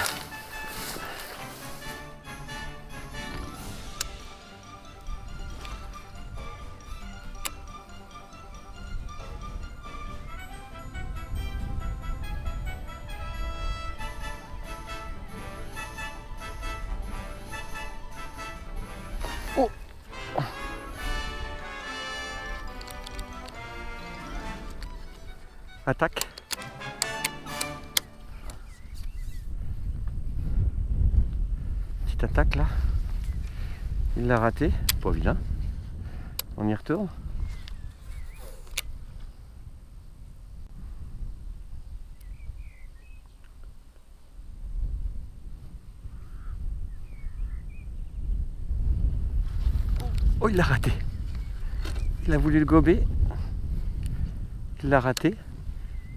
Oh. Attaque. Petite attaque là. Il l'a raté. Pas vilain. On y retourne. Oh, il l'a raté. Il a voulu le gober. Il l'a raté.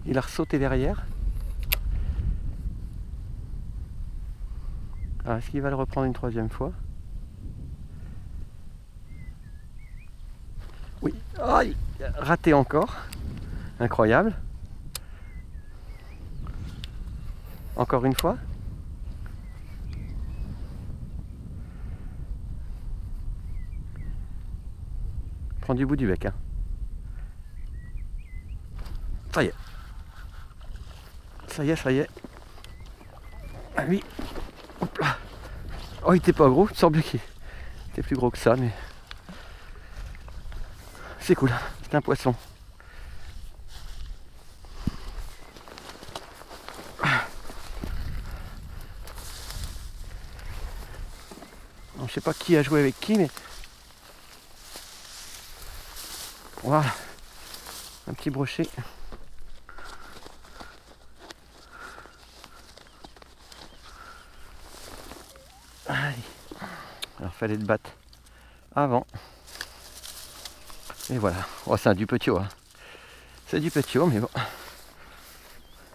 Il a ressauté derrière. Alors, est-ce qu'il va le reprendre une troisième fois? Oui. Oh, il a raté encore. Incroyable. Encore une fois. Prends du bout du bec. Hein. Ça y est. Ça y est, ça y est. Ah oui. Hop là. Oh, il était pas gros. Il semblait qu'il était plus gros que ça, mais c'est cool. C'est un poisson. Je sais pas qui a joué avec qui, mais voilà. Un petit brochet. Allez. Alors fallait le battre avant. Et voilà. Oh, c'est un du petit haut. Hein. C'est du petit haut, mais bon.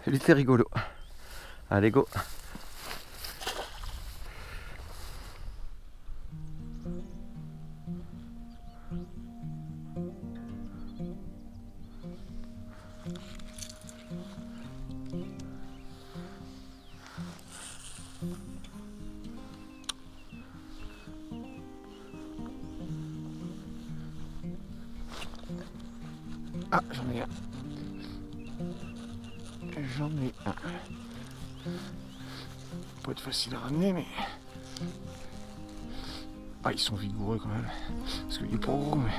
Il était rigolo. Allez, go. Ah, j'en ai un. J'en ai un. Pas être facile à ramener, mais... Ah, ils sont vigoureux quand même. Parce qu'il est pas gros, mais...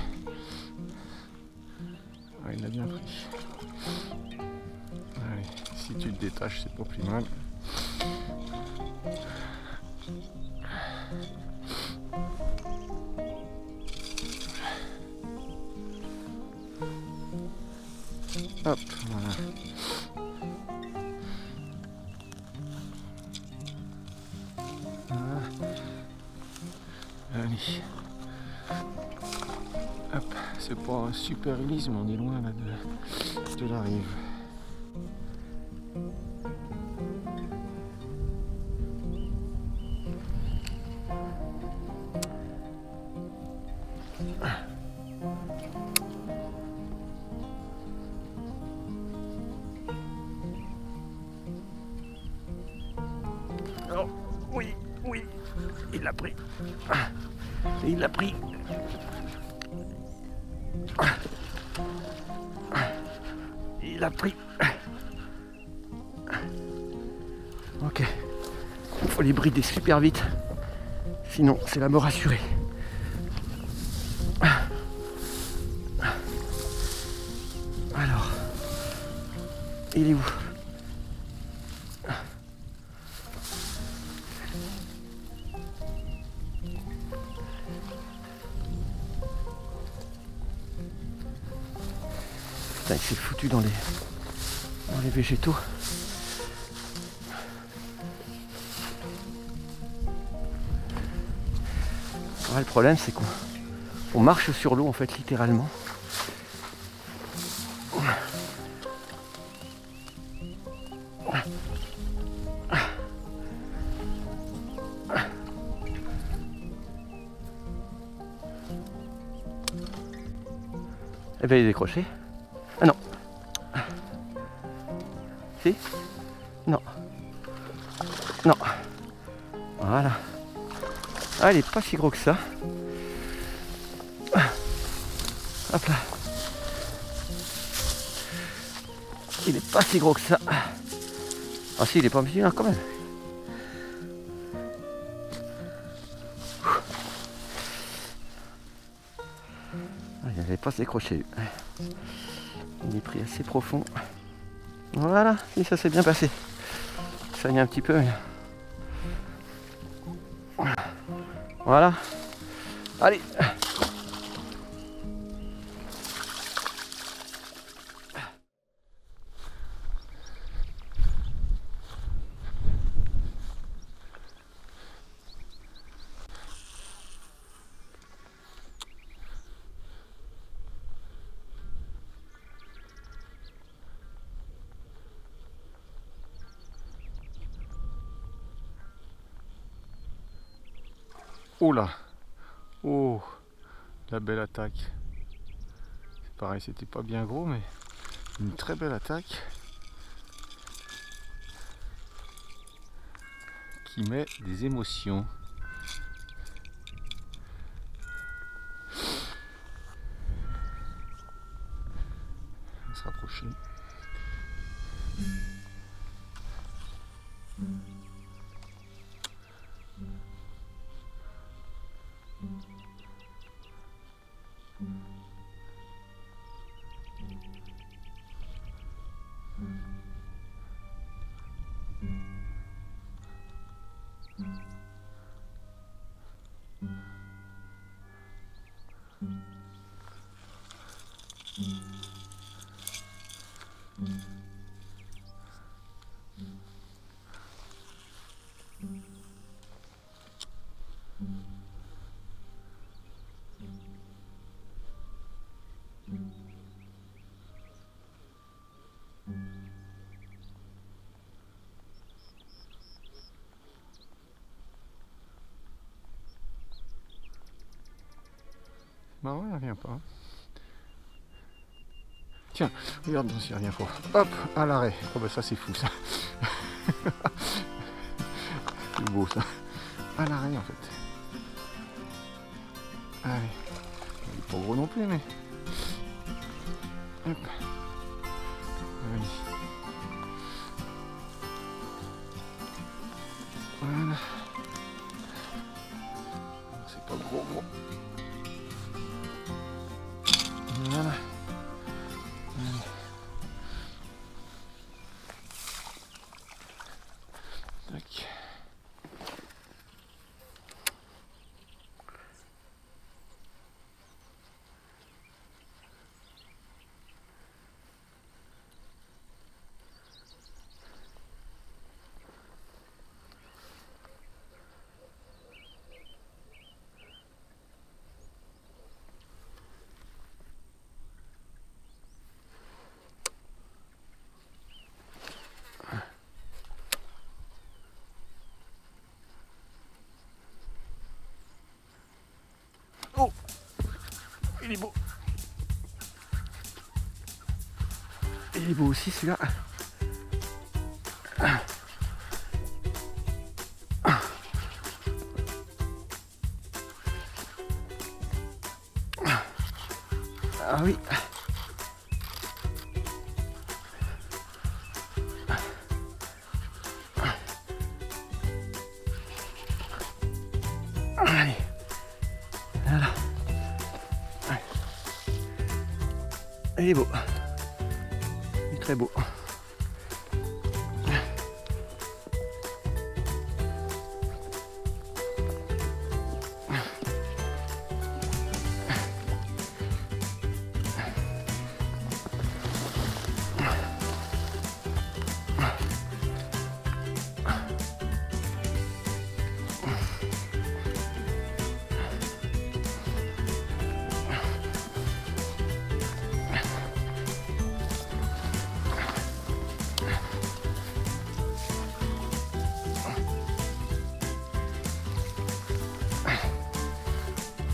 Ah, il l'a bien pris. Allez, si tu le détaches, c'est pas plus mal. Hop, voilà. Voilà. Allez. Hop, c'est pas un super hélice, mais on est loin là de la rive. Alors, oui, il l'a pris. Il l'a pris. Il l'a pris. Ok. Il faut les brider super vite. Sinon, c'est la mort assurée. Alors, il est où? Putain, il s'est foutu dans les végétaux. Ouais, le problème, c'est qu'on marche sur l'eau, en fait, littéralement. Eh bien, il est décroché. Ah non. Si? Non. Non. Voilà. Ah, il est pas si gros que ça. Hop là. Il est pas si gros que ça. Ah si, il est pas petit, hein, quand même. Ah, il n'avait pas se décroché. Il est pris assez profond. Voilà, et ça s'est bien passé. Ça y est un petit peu. Mais... voilà. Allez. Oh là! Oh! La belle attaque. C'est pareil, c'était pas bien gros, mais une très belle attaque. Qui met des émotions. On va se rapprocher. Marrant, il revient pas. Tiens, regarde dans s'il revient pas. Hop, à l'arrêt. Oh bah ça c'est fou ça. C'est beau ça. À l'arrêt en fait. Allez. Il est pas gros non plus mais. Hop. Allez. Voilà. C'est pas gros. Voilà. Allez. Tac. il est beau. Il est beau aussi celui-là. Ah oui. Allez. Voilà. Allez. Il est beau. Il est très beau.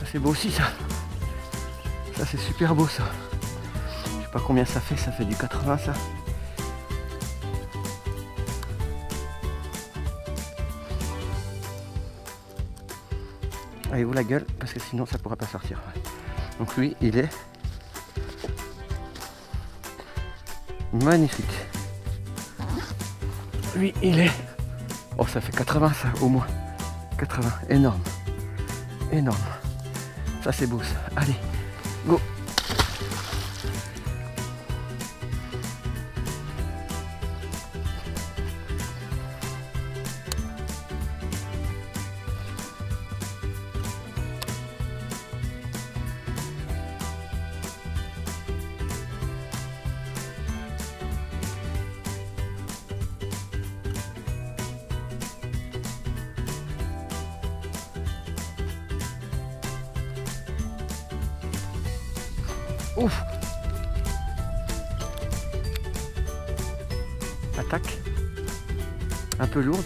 C'est beau aussi ça. Ça c'est super beau ça. Je sais pas combien ça fait du 80 ça. Allez, ouvre la gueule parce que sinon ça pourra pas sortir. Donc lui il est magnifique. Lui il est. Oh ça fait 80 ça au moins. 80, énorme. Énorme. Ça c'est beau ça. Allez, go. Ouf. Attaque. Un peu lourde.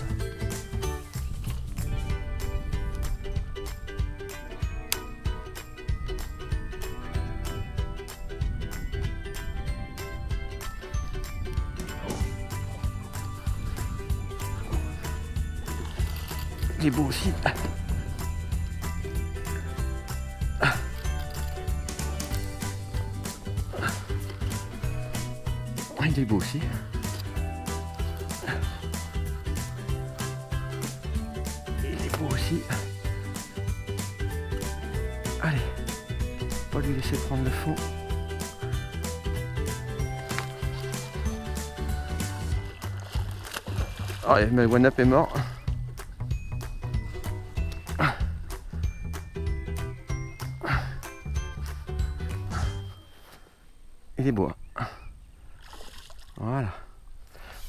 Il est beau aussi. Il est beau aussi. Il est beau aussi. Allez, pas lui laisser prendre le fond. Ah, mais le one-up est mort. Il est beau. Voilà.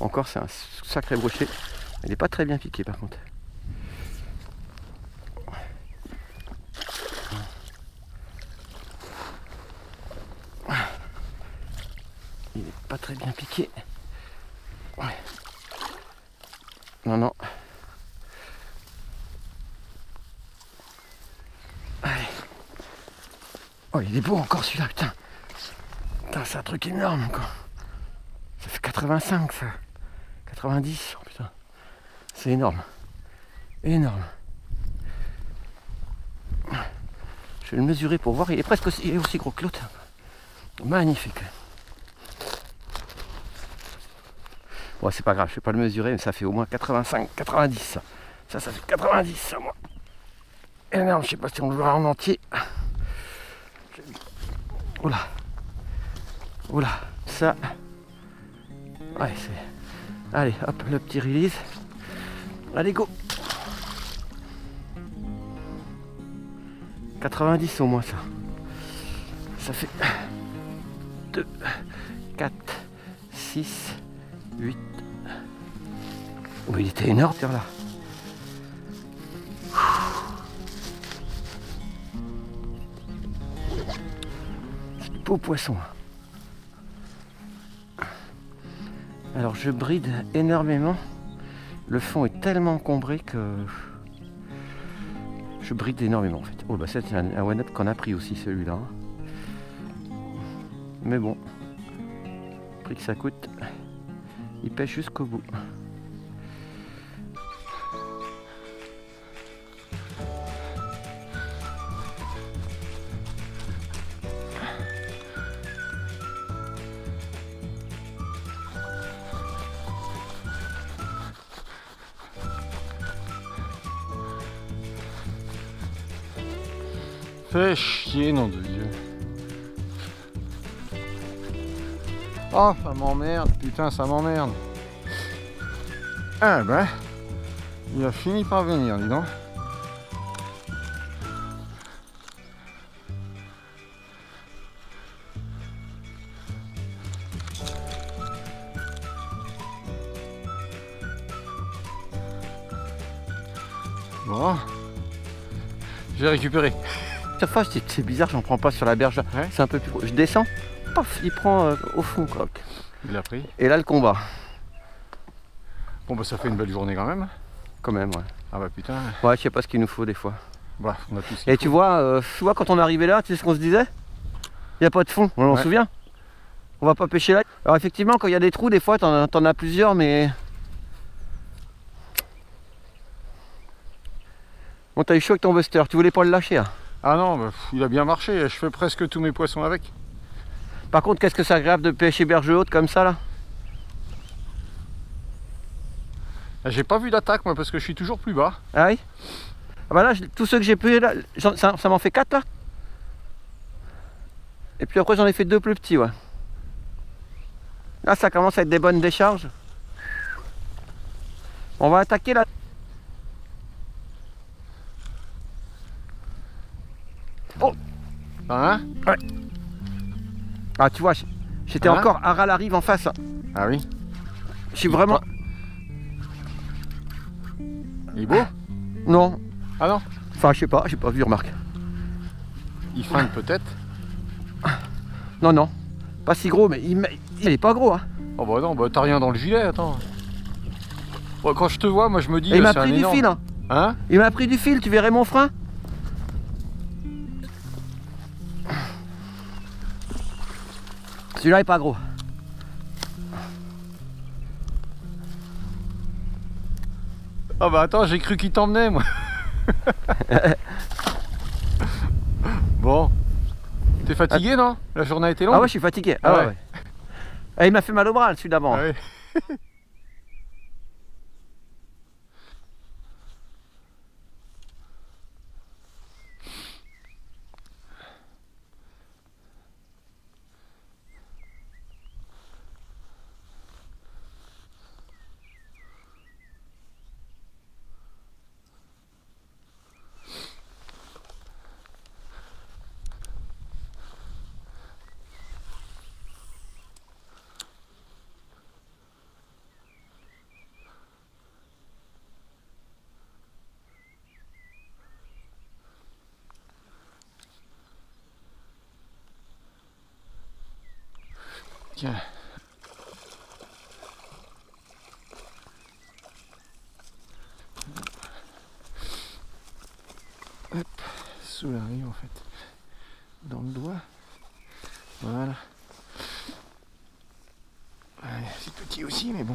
Encore c'est un sacré brochet. Il n'est pas très bien piqué par contre. Il n'est pas très bien piqué. Ouais. Non, non. Allez. Oh, il est beau encore celui-là, putain. Putain, c'est un truc énorme encore. Ça fait 85 ça. 90, oh putain. C'est énorme. Énorme. Je vais le mesurer pour voir. Il est presque aussi gros que l'autre. Magnifique. Bon, c'est pas grave, je vais pas le mesurer, mais ça fait au moins 85, 90 ça. Ça fait 90 ça, moi. Énorme, je sais pas si on le verra en entier. Oula. Oula. Ça. Ouais, c'est... Allez, hop, le petit release. Allez, go. 90 au moins ça. Ça fait 2, 4, 6, 8. Oh, il était énorme, tiens là. C'est du beau poisson. Alors je bride énormément. Le fond est tellement encombré que je bride énormément en fait. Oh bah c'est un one-up qu'on a pris aussi celui-là. Mais bon, prix que ça coûte, il pêche jusqu'au bout. Fais chier, nom de Dieu. Oh, ça m'emmerde, putain, ça m'emmerde. Ah ben, il a fini par venir, dis donc. Bon, j'ai récupéré. Chaque fois, c'est bizarre, j'en prends pas sur la berge. Ouais. C'est un peu plus gros. Je descends, paf, il prend au fond, quoi. Il a pris. Et là, le combat. Bon, bah ça fait une belle journée quand même. Quand même, ouais. Ah bah putain. Ouais, je sais pas ce qu'il nous faut des fois. Bah, on a tout ce qu'il Et faut. tu vois, quand on est arrivé là, tu sais ce qu'on se disait? Il n'y a pas de fond, on s'en souvient. On va pas pêcher là. Alors effectivement, quand il y a des trous, des fois, t'en as plusieurs, mais... Bon, t'as eu chaud avec ton buster, tu voulais pas le lâcher, hein? Ah non, bah, il a bien marché, je fais presque tous mes poissons avec. Par contre, qu'est-ce que c'est agréable de pêcher berge haute comme ça, là? J'ai pas vu d'attaque, moi, parce que je suis toujours plus bas. Ah oui? Ah bah là, tous ceux que j'ai pris, là, ça m'en fait 4, là. Et puis après, j'en ai fait 2 plus petits, ouais. Là, ça commence à être des bonnes décharges. On va attaquer, là. Oh! Hein? Ouais. Ah, tu vois, j'étais Hein? encore à ras la rive en face. Ah oui? Je suis vraiment... Il est beau? Non. Ah non? Enfin, je sais pas, j'ai pas vu, remarque. Il feinte peut-être? Non, non. Pas si gros, mais il est pas gros, hein. Oh bah non, bah t'as rien dans le gilet, attends. Bon, quand je te vois, moi je me dis... Et il m'a c'est un pris du énorme. fil, hein. Hein? Il m'a pris du fil, tu verrais mon frein? Celui-là est pas gros. Ah bah attends, j'ai cru qu'il t'emmenait, moi. Bon. T'es fatigué, non? La journée a été longue? Ah ouais, je suis fatigué. Ah ouais. Ouais. Et il m'a fait mal au bras, celui d'avant. Ah ouais. Tiens. Hop, sous la rive en fait. Dans le doigt. Voilà. Allez, c'est petit aussi, mais bon,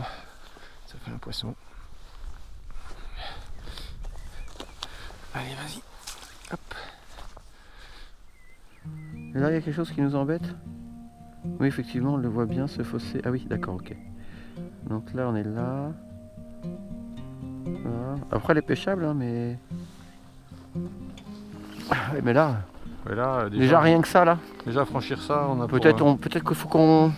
ça fait un poisson. Allez, vas-y. Hop. Et là, il y a quelque chose qui nous embête. Oui, effectivement, on le voit bien, ce fossé. Ah oui, d'accord, ok. Donc là, on est là. Voilà. Après, elle est pêchable, hein, mais... Ah, ouais, mais là, Ouais, là, déjà rien que ça, là. déjà franchir ça, on a Peut-être pour, peut-être qu'il faut qu'on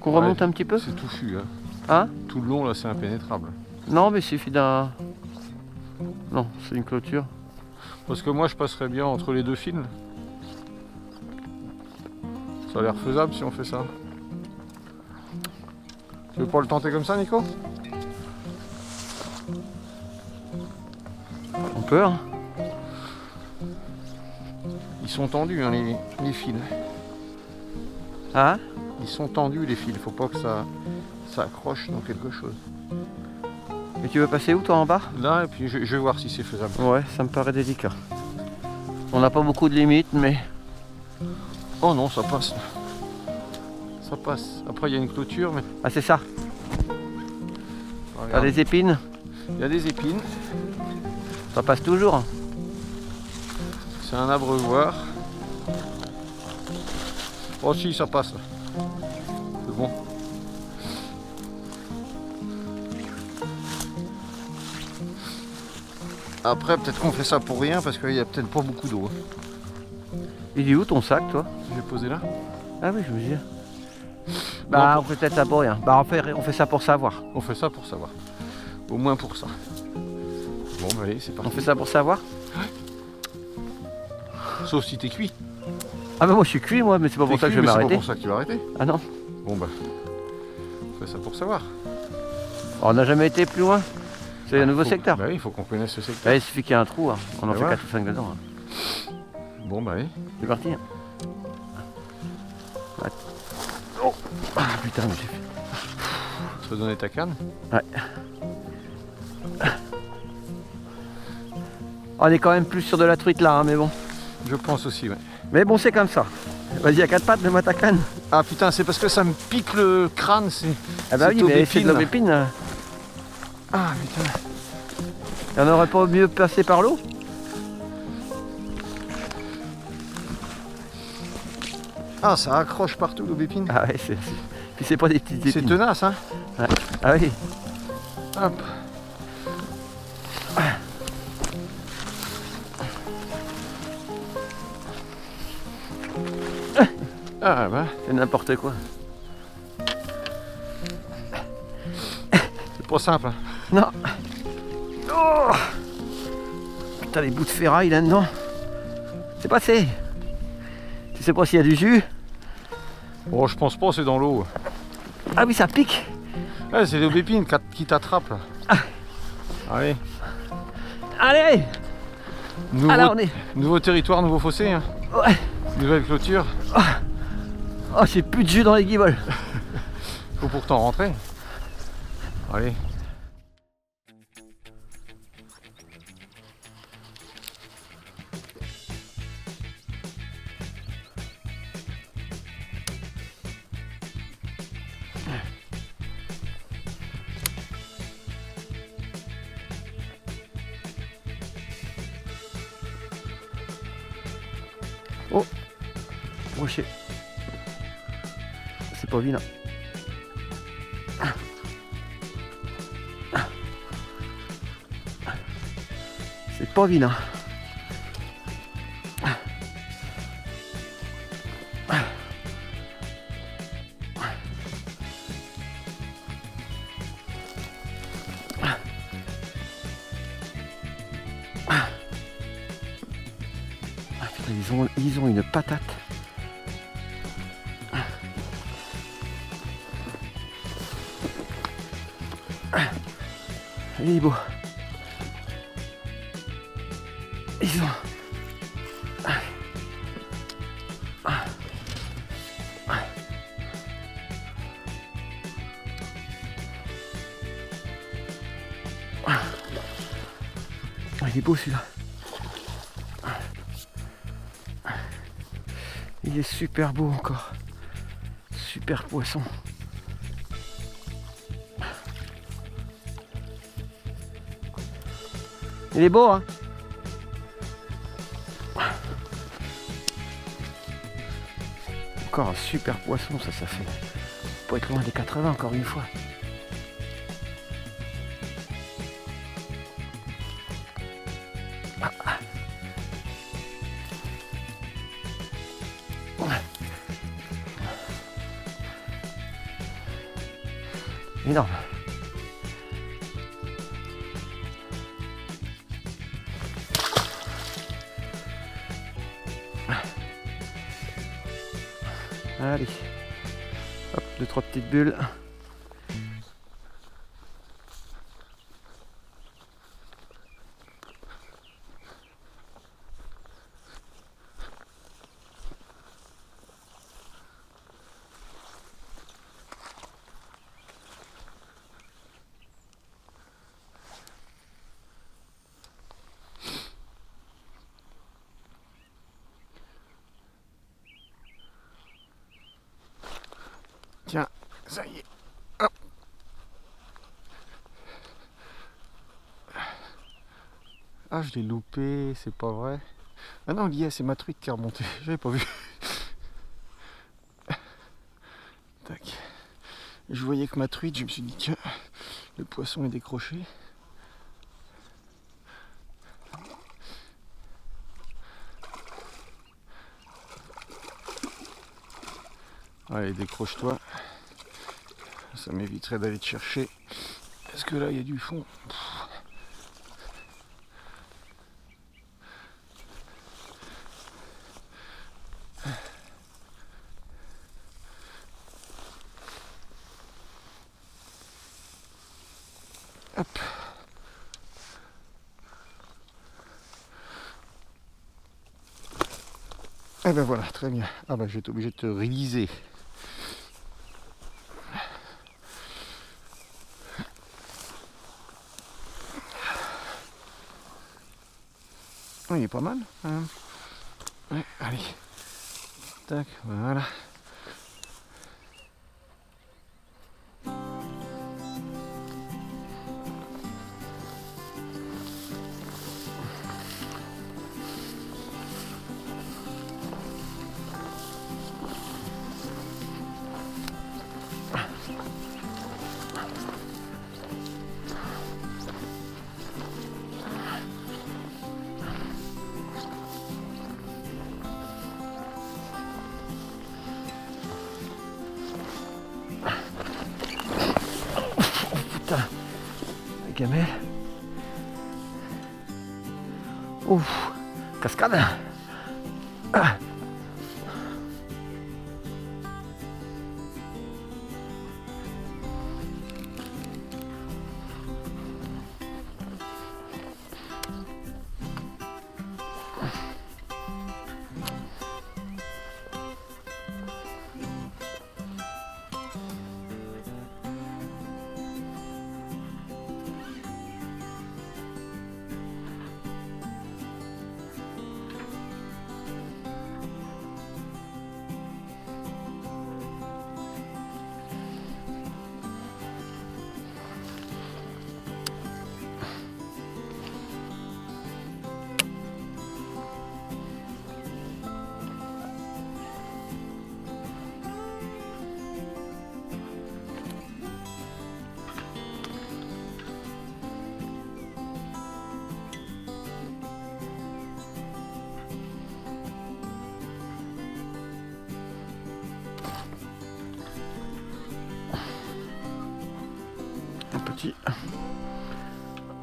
remonte un petit peu. c'est touffu, hein. Hein? Tout le long là, c'est impénétrable. Non, mais il suffit d'un... Non, c'est une clôture. Parce que moi, je passerais bien entre les deux fils. Ça a l'air faisable si on fait ça. Tu veux pas le tenter comme ça, Nico? On peut, hein? Ils sont tendus, hein, les fils. Hein? Ils sont tendus, les fils. Faut pas que ça accroche dans quelque chose. Et tu veux passer où, toi, en bas? Là, et puis je vais voir si c'est faisable. Ouais, ça me paraît délicat. On n'a pas beaucoup de limites, mais... Oh non, ça passe. ça passe. Après il y a une clôture, mais... Ah c'est ça. T'as Regarde. des épines? Il y a des épines. Ça passe toujours. C'est un abreuvoir. Oh si, ça passe. C'est bon. Après, peut-être qu'on fait ça pour rien parce qu'il n'y a peut-être pas beaucoup d'eau. Il est où ton sac, toi? Je vais poser là. Ah oui, je me dis. Bah, on fait peut-être ça pour rien. Bah, on fait ça pour savoir. On fait ça pour savoir. Au moins pour ça. Bon, bah allez, c'est parti. On fait ça pour savoir? Sauf si t'es cuit. Ah bah moi je suis cuit moi, mais c'est pas pour ça que je vais C'est pas m'arrêter. pour ça que tu vas arrêter. Ah non. Bon bah, on fait ça pour savoir. On n'a jamais été plus loin. C'est un nouveau secteur. Bah oui, il faut qu'on connaisse ce secteur. Bah, il suffit qu'il y ait un trou, hein. On en fait voilà. 4 ou 5 dedans. Hein. Bon bah oui. C'est parti. Hein. Ouais. Oh. Ah putain, mais j'ai fait. Tu vas donner ta canne? Ouais. On est quand même plus sur de la truite là, hein, mais bon. Je pense aussi, ouais. Mais bon, c'est comme ça. Vas-y, à 4 pattes, mets-moi ta canne. Ah putain, c'est parce que ça me pique le crâne, c'est... Ah bah oui, mais c'est de l'aubépine. Ah putain. Et on aurait pas mieux passé par l'eau? Ah, ça accroche partout l'aubépine. Ah ouais, puis c'est pas des petites épines. C'est tenace, hein. Ouais. Ah oui. Hop. Ah bah, C'est n'importe quoi. c'est pas simple. Hein. Non. Oh putain, les bouts de ferraille là-dedans. C'est passé. Tu sais pas s'il y a du jus? Oh, je pense pas, c'est dans l'eau. Ah oui, ça pique. Ouais, c'est l'aubépine qui t'attrape là. Allez. Allez. Alors on est... Nouveau territoire, nouveau fossé. Hein. Ouais. Nouvelle clôture. Oh, j'ai plus de jus dans les guiboles. Faut pourtant rentrer. Allez. Oh, rocher. C'est pas vilain. C'est pas vilain. Ils ont une patate. Il est beau. Ils ont... Il est beau celui-là. Il est super beau encore. Super poisson. Il est beau, hein? Encore un super poisson, ça fait... Faut pas être loin des 80 encore une fois. Énorme. Allez. Hop, 2-3 petites bulles. Tiens, ça y est. Hop. Ah, je l'ai loupé, c'est pas vrai. Ah non, lié, c'est ma truite qui est remontée. J'avais pas vu. Tac. Je voyais que ma truite, je me suis dit, tiens, le poisson est décroché. Allez, décroche-toi. Ça m'éviterait d'aller te chercher. Est-ce que là, il y a du fond? Hop. Et ben voilà, très bien. Ah ben je vais être obligé de te réaliser. Oh, il est pas mal. Hein. Ouais, allez. Tac, voilà. Putain, la gamelle. Ouf, cascade. Ah.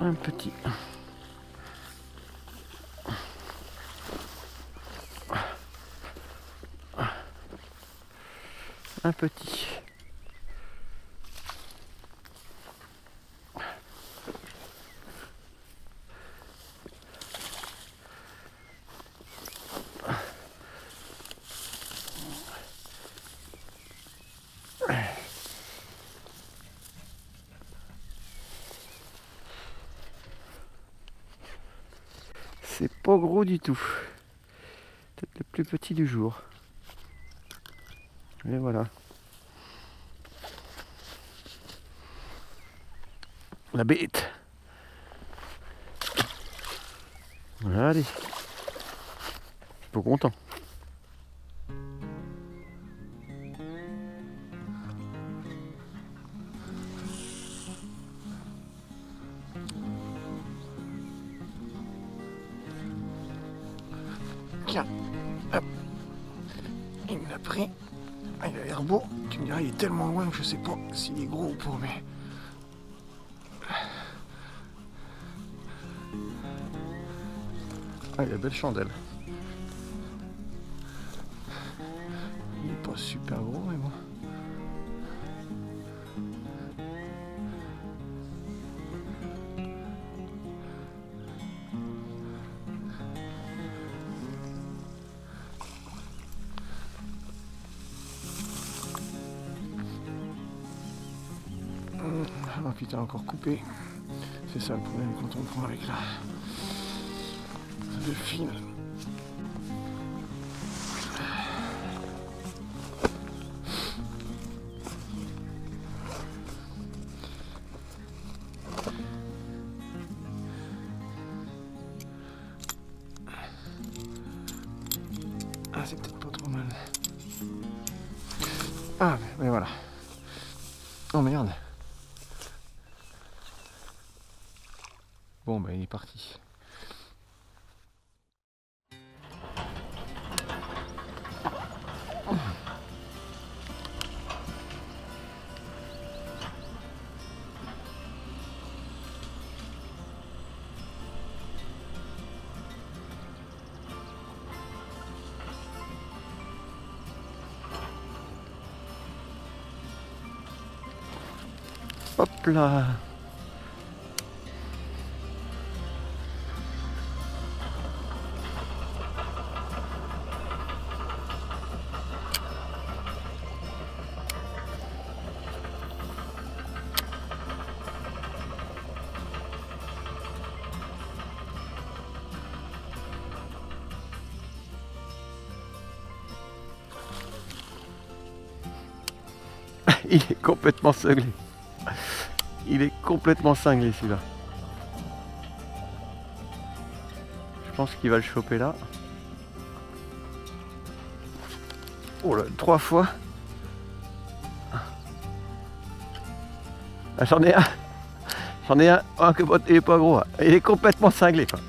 Un petit. Un petit. C'est pas gros du tout. Peut-être le plus petit du jour. Et voilà. La bête. Allez. Je suis pas content. Tiens, hop. Il me l'a pris. Ah, il a l'air beau. Tu me diras, il est tellement loin que je sais pas s'il est gros ou pas, mais... Ah, il a belle chandelle. Il n'est pas super gros, mais bon. Ah putain, encore coupé. C'est ça le problème quand on prend avec le fil. c'est peut-être pas trop mal. Ah, mais voilà. Oh merde. Bon, bah il est parti. Hop là. Il est complètement cinglé. Il est complètement cinglé celui-là. Je pense qu'il va le choper là. Oh là, 3 fois. Ah, j'en ai un. J'en ai un que il est pas gros. Il est complètement cinglé quoi.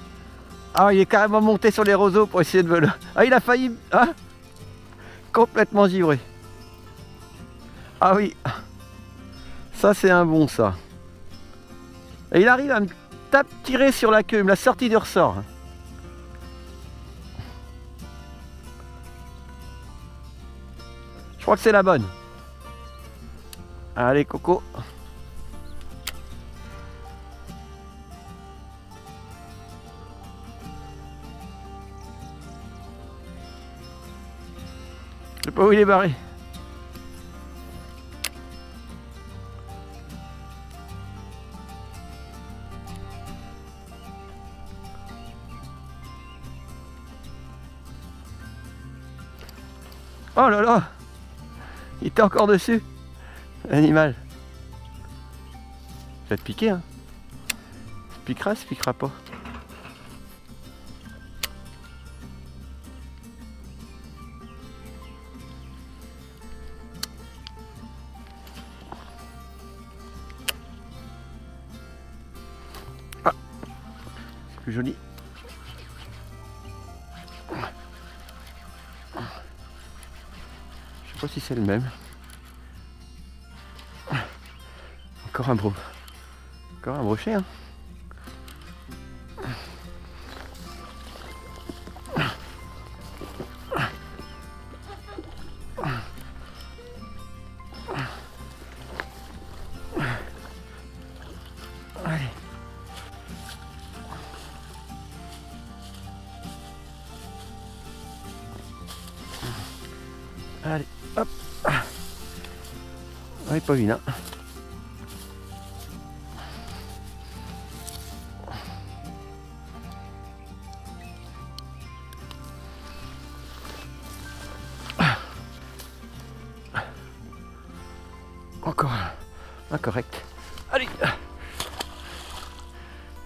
Ah, il est carrément monté sur les roseaux pour essayer de me le... Ah, il a failli... Hein, complètement givré. Ah oui. Ça c'est un bon ça. Et il arrive à me tirer sur la queue, il me l'a sorti du ressort. Je crois que c'est la bonne. Allez Coco. Je sais pas où il est barré. Oh là là, il était encore dessus, l'animal. Ça va te piquer, hein. Ça se piquera pas. Ah, c'est plus joli. Je sais pas si c'est le même. Encore un brochet hein. Allez. Allez, hop. Ouais, pas vilain. Encore un correct. Allez.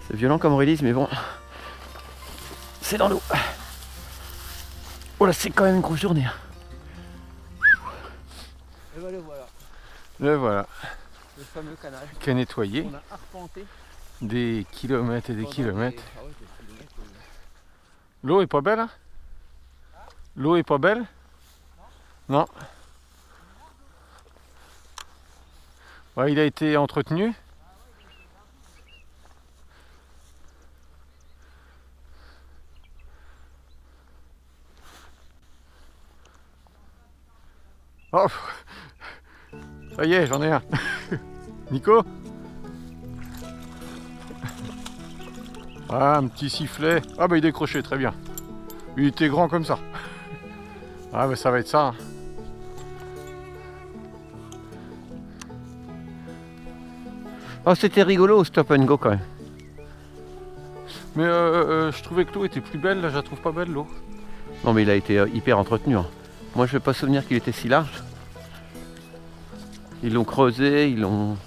C'est violent comme release, mais bon. C'est dans l'eau. Oh là, c'est quand même une grosse journée. Et ben le voilà. Le voilà. Le fameux canal. Qu'à nettoyer. On a arpenté. Des kilomètres et des kilomètres. Ah ouais, des kilomètres. L'eau est pas belle hein? L'eau est pas belle? Non. Ouais, il a été entretenu. Oh, ça y est, j'en ai un. Nico? Ah, un petit sifflet. Ah bah il décrochait, très bien. Il était grand comme ça. Ah bah ça va être ça. Hein. Oh, c'était rigolo au stop and go quand même. Mais je trouvais que l'eau était plus belle, là je la trouve pas belle l'eau. Non mais il a été hyper entretenu. Hein. Moi je ne vais pas souvenir qu'il était si large. Ils l'ont creusé, ils l'ont...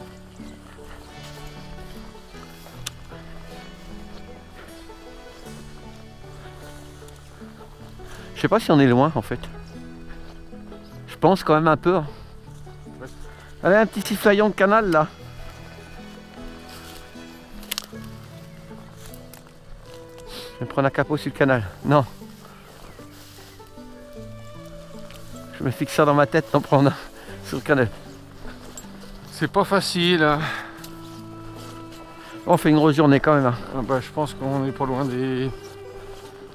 sais pas si on est loin en fait. Je pense quand même un peu. Hein. Ouais. Allez, un petit sifflaillon de canal là. Je vais prendre un capot sur le canal. Non. Je me fixe ça dans ma tête d'en prendre un sur le canal. C'est pas facile. Hein. On fait une grosse journée quand même. Hein. Ah bah, je pense qu'on est pas loin des...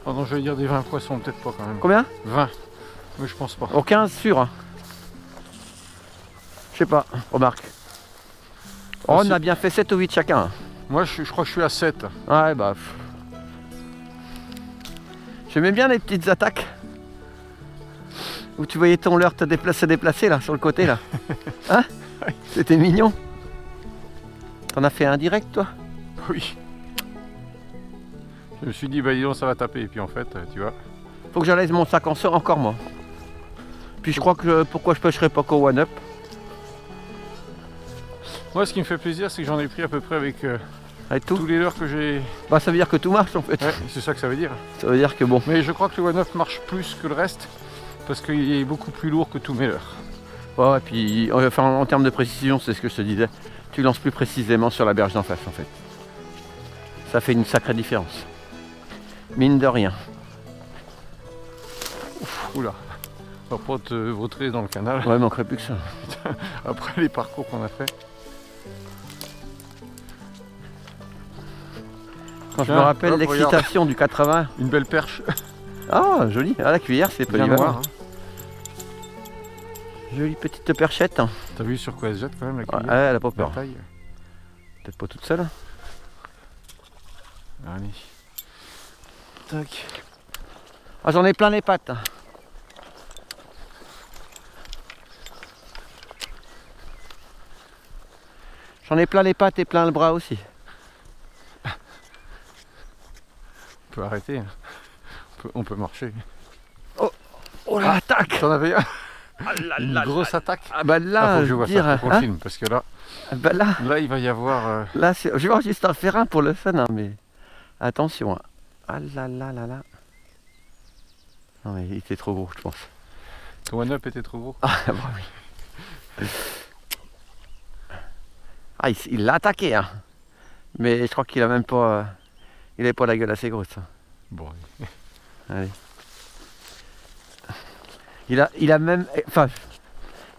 Pardon, je vais dire des 20 poissons, peut-être pas quand même. Combien? 20. Mais je pense pas. Au 15 sûr. Hein. Je sais pas, remarque. Oh, on a bien fait 7 ou 8 chacun. Hein. Moi je crois que je suis à 7. Ouais bah. J'aimais bien les petites attaques. Où tu voyais ton leurre te déplacer là sur le côté là. Hein? C'était mignon. T'en as fait un direct toi? Oui. Je me suis dit bah dis donc ça va taper et puis en fait tu vois. Faut que j'enlève mon sac en sort encore moi. Puis je crois que pourquoi je pêcherai pas qu'au one up. Moi ce qui me fait plaisir c'est que j'en ai pris à peu près avec tout. tous les leurres que j'ai. Bah ça veut dire que tout marche en fait. Ouais, c'est ça que ça veut dire. Ça veut dire que bon. Mais je crois que le One Up marche plus que le reste parce qu'il est beaucoup plus lourd que tous mes leurres. Ouais, et puis enfin, en termes de précision, c'est ce que je te disais. Tu lances plus précisément sur la berge d'en face en fait. Ça fait une sacrée différence. Mine de rien. Ouf, oula. On va pas te vautrer dans le canal. Ouais, manquerait plus que ça. Après les parcours qu'on a fait. Quand je me rappelle l'excitation du 80. Une belle perche. Ah, joli. Ah, la cuillère, c'est Bien polyvalent. noir. Hein. Jolie petite perchette. T'as vu sur quoi elle se jette quand même la Ouais, cuillère? elle a pas peur. Taille. Peut-être pas toute seule. Allez. Tac. Ah, j'en ai plein les pattes. J'en ai plein les pattes et plein le bras aussi. On peut arrêter. Hein. On peut marcher. Oh la attaque! T'en avais un? Ah là Une là grosse attaque. Ah bah là, Faut que je vois ça pour le hein? film parce que là, Bah là il va y avoir. là je vais voir juste un ferrin pour le fun, hein, mais attention. Hein. Ah là là là là. Non mais il était trop gros, je pense. Ton one-up était trop gros. Ah bah oui. Ah il l'a attaqué, hein. Mais je crois qu'il a même pas. Il avait pas la gueule assez grosse. Hein. Bon. Allez. Il a même. Enfin.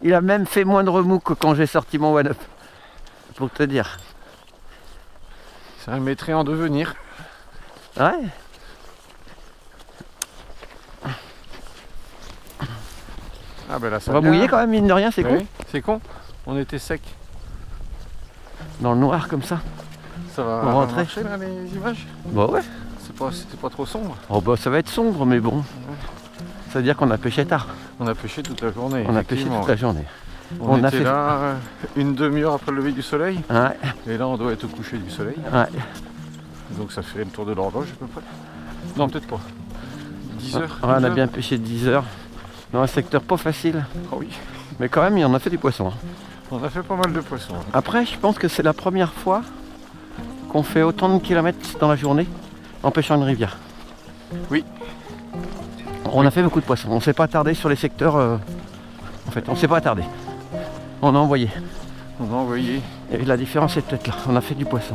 Il a même fait moins de remous que quand j'ai sorti mon one-up. Pour te dire. C'est un maître en devenir. Ouais. Ah ben là ça On va mouiller quand même, mine de rien, c'est oui, con. c'est con. On était sec. Dans le noir comme ça. Ça va On rentrait. marcher là les images? Bah ouais. C'était pas trop sombre. Oh bah ça va être sombre, mais bon. Ça veut dire qu'on a pêché tard. On a pêché toute la journée. On a pêché toute la journée. On a était fait là une demi-heure après le lever du soleil. Ouais. Et là on doit être au coucher du soleil. Ouais. Donc ça fait le tour de l'horloge à peu près. Non peut-être pas. 10 heures. Ouais, on a 12 bien heures. pêché 10 heures. Dans un secteur pas facile. Oh oui. Mais quand même, il en a fait du poisson. Hein. On a fait pas mal de poissons. Après, je pense que c'est la première fois qu'on fait autant de kilomètres dans la journée en pêchant une rivière. Oui. On a fait beaucoup de poissons. On s'est pas attardé sur les secteurs. En fait, on s'est pas attardé. On a envoyé. On a envoyé. Et la différence est peut-être là. On a fait du poisson.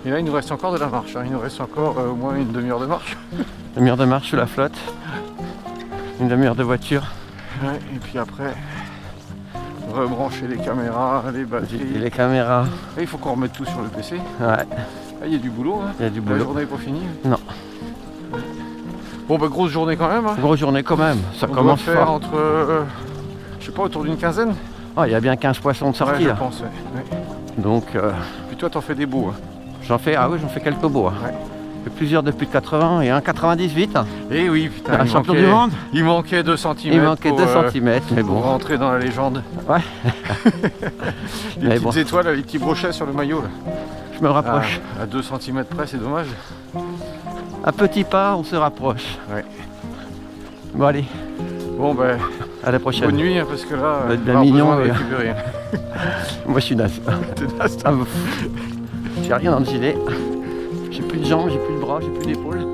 Et là il nous reste encore de la marche. Hein. Il nous reste encore au moins une demi-heure de marche. Une demi-heure de marche sur la flotte. Une demi-heure de voiture. Ouais, et puis après, rebrancher les caméras, les batteries. Et les caméras. Et il faut qu'on remette tout sur le PC. Ouais. Ah, il y a du boulot. Hein. Il y a du La boulot. journée n'est pas finie. Non. Bon bah grosse journée quand même. Hein. Grosse journée quand même. Ça On commence doit faire fort. entre, je sais pas, autour d'une quinzaine. Ah, il y a bien 15 poissons de sortie Ouais, je là. pense. Ouais. Ouais. Donc Puis toi t'en fais des beaux. Hein. j'en fais quelques beaux. Hein. Ouais. J'ai plusieurs de plus de 80 et un 98. Et oui, putain, Un champion du monde. Il manquait 2 cm. Il manquait 2 cm, mais Pour bon. rentrer dans la légende. Ouais. Les Mais petites bon. étoiles, les petits brochets sur le maillot. Là. Je me rapproche. À 2 cm près, c'est dommage. À petits pas, on se rapproche. Ouais. Bon allez, Bon ben, à la prochaine. bonne nuit hein, parce que là, Ça va être on bien va avoir mignon, besoin de les gars. récupérer. Moi je suis naze. T'es naze, Ah, j'ai rien dans le gilet. J'ai plus de jambes, j'ai plus de bras, j'ai plus d'épaule.